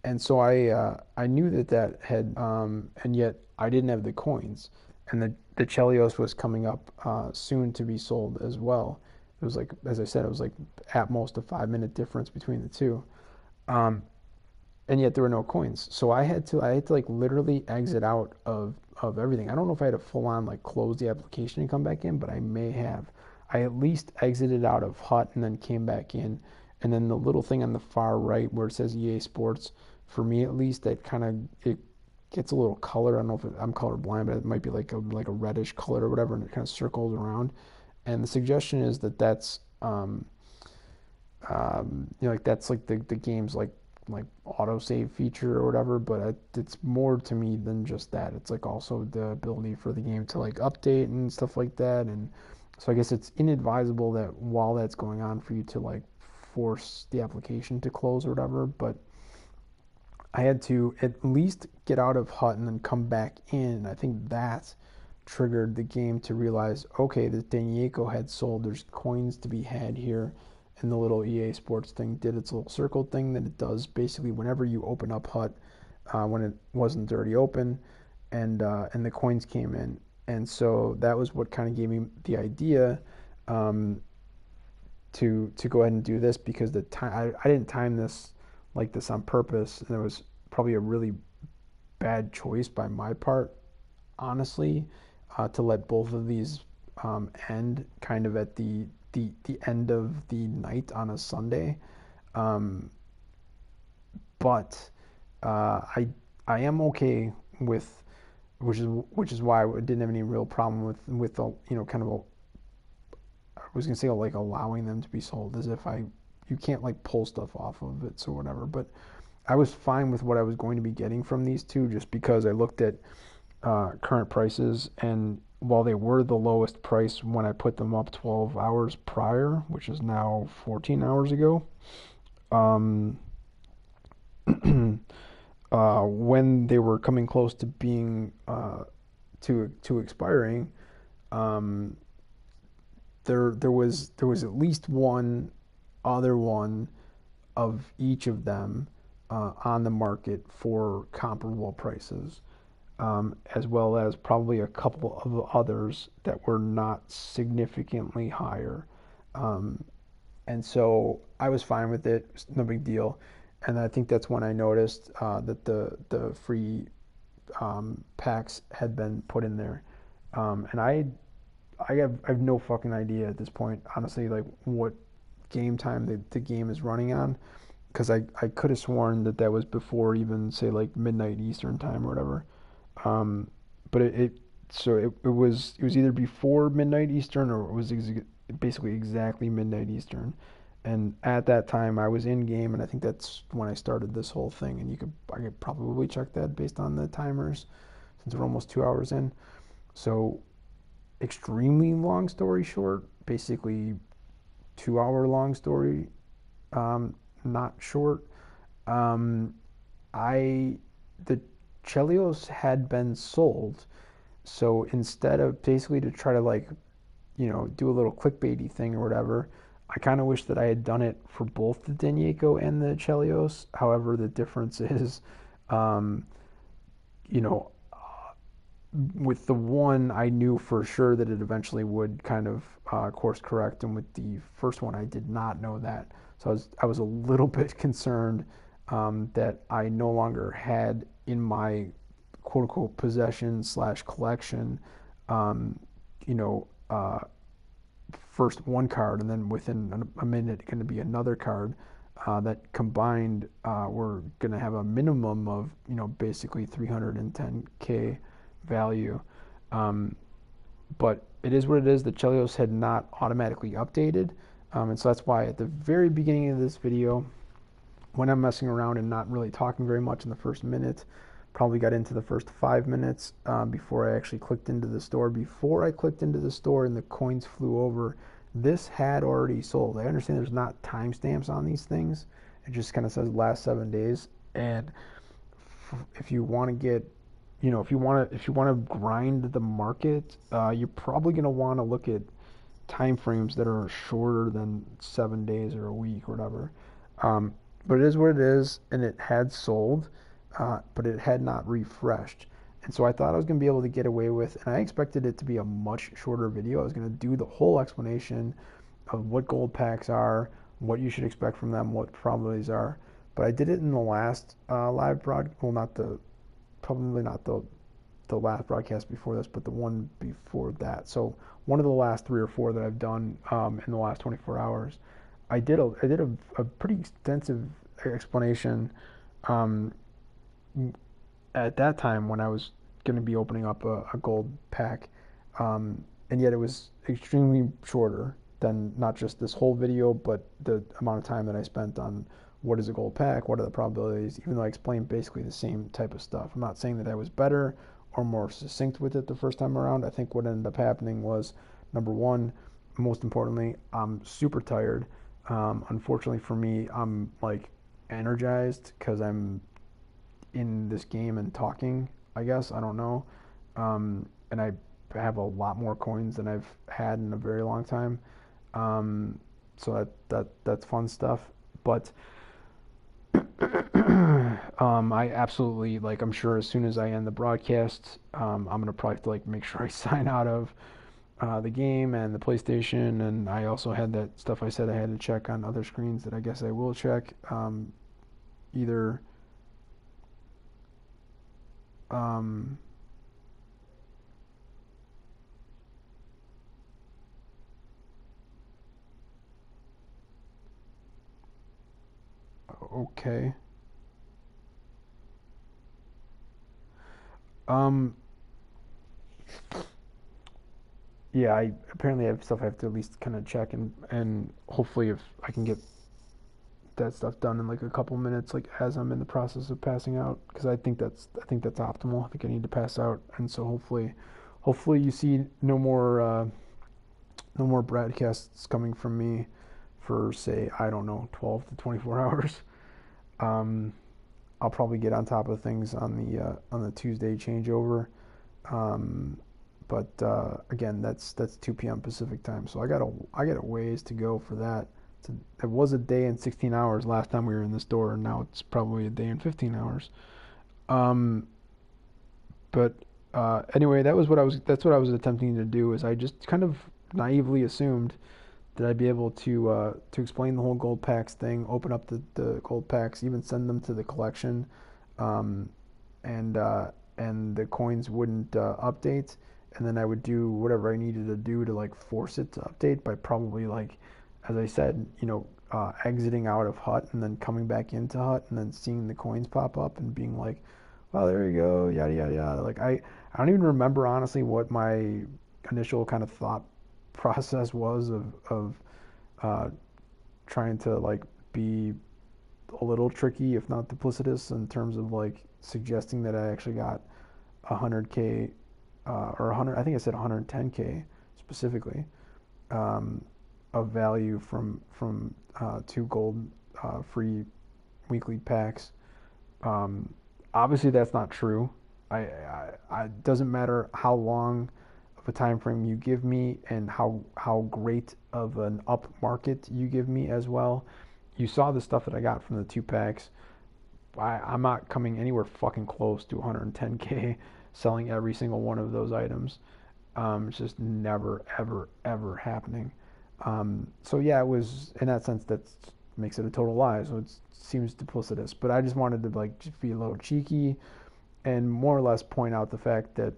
And so I knew that had, and yet I didn't have the coins, and the Chelios was coming up soon to be sold as well. It was like, as I said, it was like at most a 5 minute difference between the two, and yet there were no coins. So I had to like literally exit out of everything. I don't know if I had to full on like close the application and come back in, but I may have. I at least exited out of HUT and then came back in, and then the little thing on the far right where it says EA Sports, for me at least, that kind of it gets a little color. I don't know if I'm colorblind, but it might be like a reddish color or whatever, and it kind of circles around. And the suggestion is that that's like that's like the game's like autosave feature or whatever, but it's more to me than just that. It's like also the ability for the game to like update and stuff like that. And so I guess it's inadvisable that while that's going on for you to like force the application to close or whatever, but I had to at least get out of HUT and then come back in. I think that triggered the game to realize, okay, the Danieko had sold, there's coins to be had here, and the little EA Sports thing did its little circle thing that it does basically whenever you open up HUT, when it wasn't already open, and the coins came in. And so that was what kind of gave me the idea to go ahead and do this, because the time I didn't time this like this on purpose, and it was probably a really bad choice by my part, honestly, to let both of these end kind of at the end of the night on a Sunday. But I am okay with, which is why I didn't have any real problem with kind of I was gonna say like allowing them to be sold, as if you can't like pull stuff off of it, so whatever. But I was fine with what I was going to be getting from these two, just because I looked at current prices, and while they were the lowest price when I put them up 12 hours prior, which is now 14 hours ago, when they were coming close to being to expiring, there was at least one other one of each of them on the market for comparable prices. as well as probably a couple of others that were not significantly higher. Um, and so I was fine with it, it's no big deal. And I think that's when I noticed that the free packs had been put in there. And I have no fucking idea at this point, honestly, like what game time the game is running on, because I could have sworn that that was before even say like midnight Eastern time or whatever. Um, but it was either before midnight Eastern or it was basically exactly midnight Eastern. And at that time, I was in game, and I think that's when I started this whole thing. And I could probably check that based on the timers, since we're almost 2 hours in. So, extremely long story short, basically 2 hour long story, um, not short. Um, I the Chelios had been sold, so instead of basically to try to like do a little clickbaity thing or whatever, I kind of wish that I had done it for both the Denieko and the Chelios. However, the difference is, um, you know, with the one, I knew for sure that it eventually would kind of course correct, and with the first one, I did not know that. So I was a little bit concerned that I no longer had in my quote unquote possession slash collection, um, you know, first one card, and then within a minute going to be another card. That combined, we're going to have a minimum of basically 310k value. Um, but it is what it is. The Chelios had not automatically updated, and so that's why at the very beginning of this video, when I'm messing around and not really talking very much in the first minute, probably got into the first 5 minutes before I actually clicked into the store. Before I clicked into the store and the coins flew over, this had already sold. I understand there's not timestamps on these things. It just kind of says last 7 days. And if you want to get, if you want to grind the market, you're probably going to want to look at time frames that are shorter than 7 days or a week or whatever. Um, but it is what it is, and it had sold, but it had not refreshed. And so I thought I was going to be able to get away with, and I expected it to be a much shorter video. I was going to do the whole explanation of what gold packs are, what you should expect from them, what probabilities are. But I did it in the last live well, probably not the last broadcast before this, but the one before that. So one of the last 3 or 4 that I've done in the last 24 hours. I did a pretty extensive explanation um, at that time when I was going to be opening up a gold pack, and yet it was extremely shorter than not just this whole video, but the amount of time that I spent on what is a gold pack, what are the probabilities, even though I explained basically the same type of stuff. I'm not saying that I was better or more succinct with it the first time around. I think what ended up happening was, number one, most importantly, I'm super tired. Unfortunately for me, I'm like energized because I'm in this game and talking, I guess. I don't know. And I have a lot more coins than I've had in a very long time. So that's fun stuff. But I absolutely, like, I'm sure as soon as I end the broadcast, I'm gonna probably have to like make sure I sign out of the game and the PlayStation, and I also had that stuff I said I had to check on other screens that I guess I will check. Either um, okay. Um, yeah, I apparently have stuff I have to at least kind of check, and hopefully if I can get that stuff done in like a couple minutes, like as I'm in the process of passing out, because I think that's optimal. I think I need to pass out, and so hopefully you see no more broadcasts coming from me for say, I don't know, 12 to 24 hours. Um, I'll probably get on top of things on the Tuesday changeover. Um, but again, that's 2 p.m. Pacific time, so I got a ways to go for that. It was a day and 16 hours last time we were in the store, and now it's probably a day and 15 hours. Um, But anyway, that's what I was attempting to do. Is I just kind of naively assumed that I'd be able to explain the whole gold packs thing, open up the gold packs, even send them to the collection, um, and the coins wouldn't update, and then I would do whatever I needed to do to like force it to update by probably like, as I said, exiting out of Hut and then coming back into Hut and then seeing the coins pop up and being like, well, there you go, yada yada yada. Like I don't even remember honestly what my initial kind of thought process was of uh, trying to like be a little tricky, if not duplicitous, in terms of like suggesting that I actually got 100K or 100. I think I said 110K specifically um, of value from two gold free weekly packs. Um, Obviously, that's not true. It doesn't matter how long of a time frame you give me and how great of an up market you give me as well. You saw the stuff that I got from the two packs. I'm not coming anywhere fucking close to 110K selling every single one of those items. It's just never, ever, ever happening. So yeah, it was in that sense that makes it a total lie. So it seems duplicitous. But I just wanted to like just be a little cheeky and more or less point out the fact that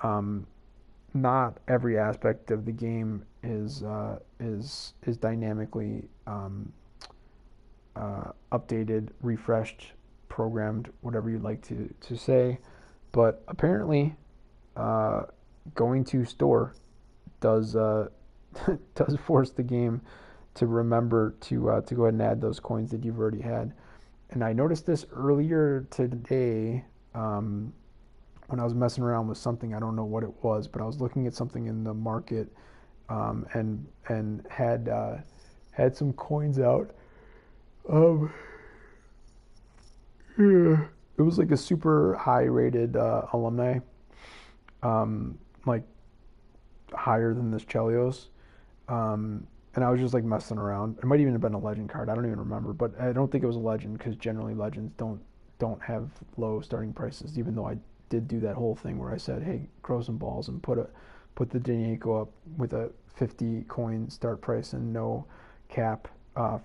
um, not every aspect of the game is dynamically updated, refreshed, programmed, whatever you'd like to say. But apparently, uh, going to store does does force the game to remember to go ahead and add those coins that you've already had. And I noticed this earlier today when I was messing around with something. I don't know what it was, but I was looking at something in the market and had some coins out. Um, yeah. It was like a super high rated alumni, um, like higher than this Chelios. And I was just like messing around. It might even have been a legend card. I don't even remember, but I don't think it was a legend because generally legends don't have low starting prices. Even though I did do that whole thing where I said, "Hey, grow some balls and put the Danico up with a 50 coin start price and no cap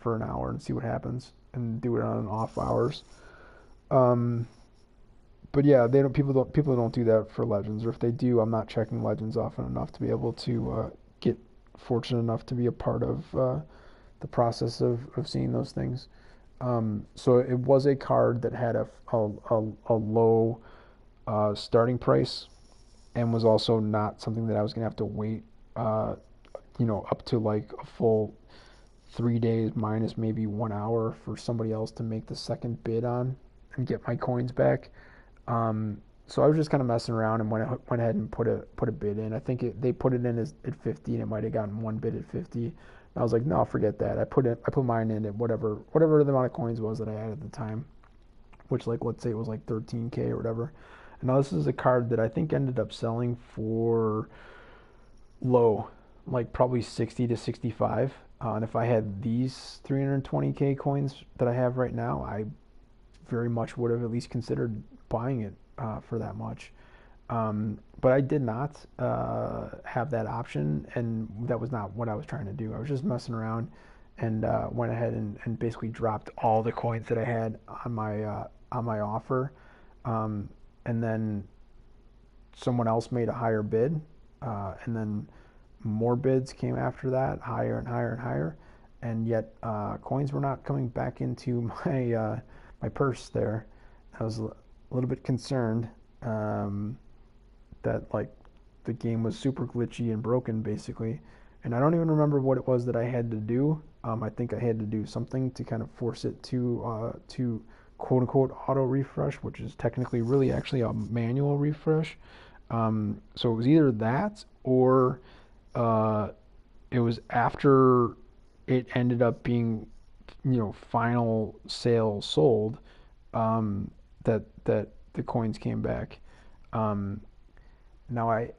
for an hour and see what happens, and do it on off hours." Um, but yeah, they don't. People don't do that for legends, or if they do, I'm not checking legends often enough to be able to get fortunate enough to be a part of the process of seeing those things. So it was a card that had a low starting price and was also not something that I was gonna have to wait, uh, up to like a full 3 days minus maybe 1 hour for somebody else to make the second bid on and get my coins back. So I was just kind of messing around and went ahead and put a bid in. I think they put it in at 50 and it might have gotten one bid at 50. And I was like, no, forget that. I put mine in at whatever the amount of coins was that I had at the time, which like let's say it was like 13K or whatever. And now this is a card that I think ended up selling for low, like probably 60 to 65. And if I had these 320K coins that I have right now, I very much would have at least considered buying it for that much. But I did not have that option, and that was not what I was trying to do. I was just messing around and went ahead and basically dropped all the coins that I had on my offer, and then someone else made a higher bid, and then more bids came after that, higher and higher and higher, and yet coins were not coming back into my purse there. I was a little bit concerned that like the game was super glitchy and broken basically, and I don't even remember what it was that I had to do. I think I had to do something to kind of force it to quote unquote auto refresh, which is technically really actually a manual refresh. So it was either that or uh, it was after it ended up being, final sale sold, that the coins came back. Um, Now I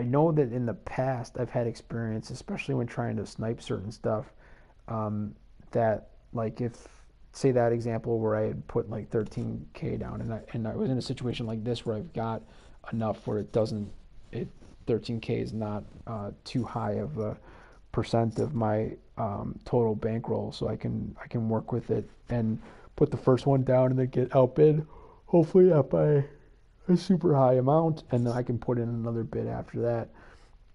know that in the past I've had experience, especially when trying to snipe certain stuff, that like if say that example where I had put like 13K down and I was in a situation like this where I've got enough where it doesn't, it 13K is not too high of a percent of my total bankroll, so I can work with it and put the first one down and then get outbid, hopefully not by a super high amount, and then I can put in another bid after that.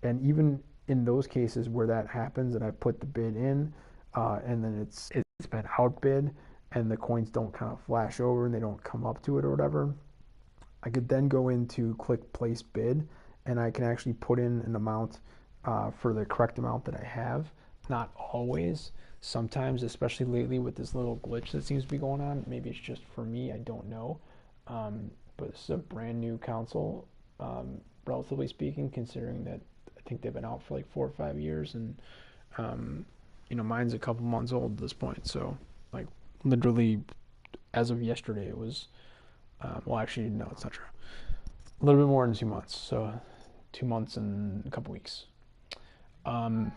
And even in those cases where that happens and I put the bid in, and then it's been outbid and the coins don't kind of flash over and they don't come up to it or whatever, I could then go into click place bid, and I can actually put in an amount for the correct amount that I have. Not always. Sometimes, especially lately with this little glitch that seems to be going on, maybe it's just for me, I don't know. But this is a brand new console, relatively speaking, considering that I think they've been out for like 4 or 5 years, and mine's a couple months old at this point. So, like, literally, as of yesterday, it was. Well, actually, no, it's not true. A little bit more than 2 months. So, 2 months and a couple weeks. Um,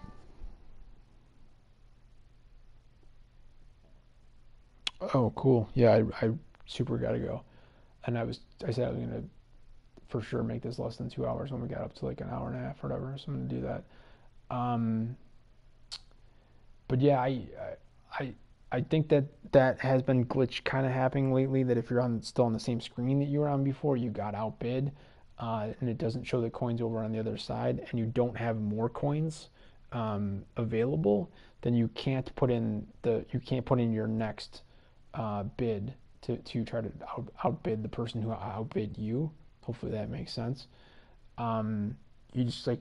oh, cool. Yeah, I super gotta go. And I said I was gonna for sure make this less than 2 hours when we got up to like an hour and a half or whatever. So I'm gonna do that. Um, but yeah, I, I think that that has been glitch kind of happening lately. That if you're on still on the same screen that you were on before, you got outbid, and it doesn't show the coins over on the other side, and you don't have more coins available, then you can't put in your next bid to try to outbid the person who outbid you. Hopefully that makes sense. Um, you just like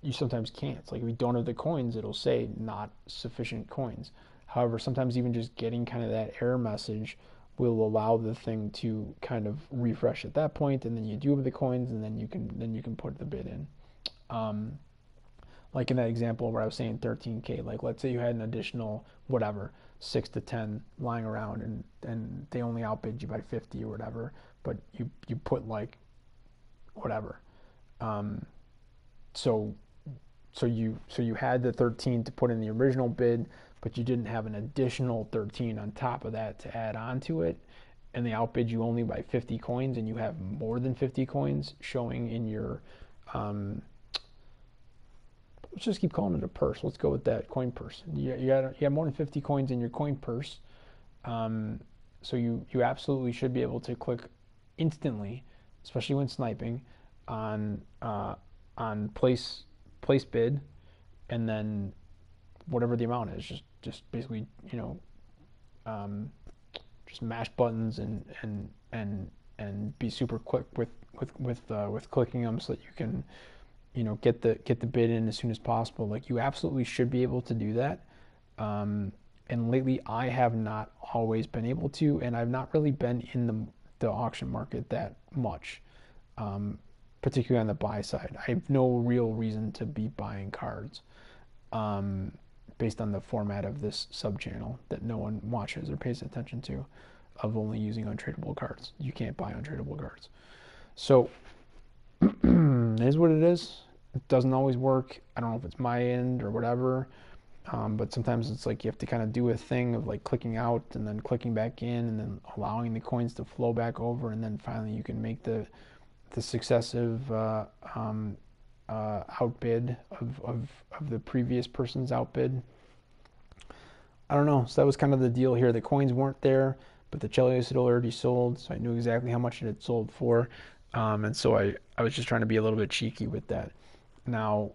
you sometimes can't. It's like if you don't have the coins, it'll say not sufficient coins. However, sometimes even just getting kind of that error message will allow the thing to kind of refresh at that point, and then you do have the coins, and then you can put the bid in. Um, like in that example where I was saying 13K, like let's say you had an additional whatever 6 to 10 lying around, and they only outbid you by 50 or whatever, but you put like whatever. Um, so so you had the 13 to put in the original bid, but you didn't have an additional 13 on top of that to add on to it, and they outbid you only by 50 coins, and you have more than 50 coins showing in your um, let's just keep calling it a purse. Let's go with that coin purse. You have more than 50 coins in your coin purse, um, so you absolutely should be able to click instantly, especially when sniping, on place bid, and then whatever the amount is, just basically um, just mash buttons and be super quick with clicking them so that you can get the bid in as soon as possible. Like you absolutely should be able to do that. And lately, I have not always been able to, and I've not really been in the auction market that much, um, particularly on the buy side. I have no real reason to be buying cards, um, based on the format of this sub channel that no one watches or pays attention to, of only using untradeable cards. You can't buy untradeable cards. So it is what it is. It doesn't always work. I don't know if it's my end or whatever. But sometimes it's like you have to kind of do a thing of like clicking out and then clicking back in and then allowing the coins to flow back over, and then finally you can make the successive outbid of the previous person's outbid. I don't know. So that was kind of the deal here. The coins weren't there, but the Chelios had already sold, so I knew exactly how much it had sold for. And so I was just trying to be a little bit cheeky with that. Now,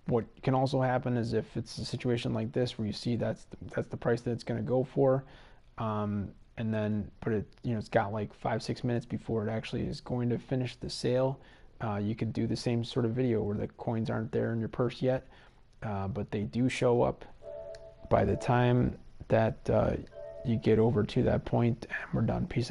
what can also happen is if it's a situation like this where you see that's the price that it's going to go for, and then but it's got like 5-6 minutes before it actually is going to finish the sale. You could do the same sort of video where the coins aren't there in your purse yet, but they do show up by the time that you get over to that point, and we're done. Peace out.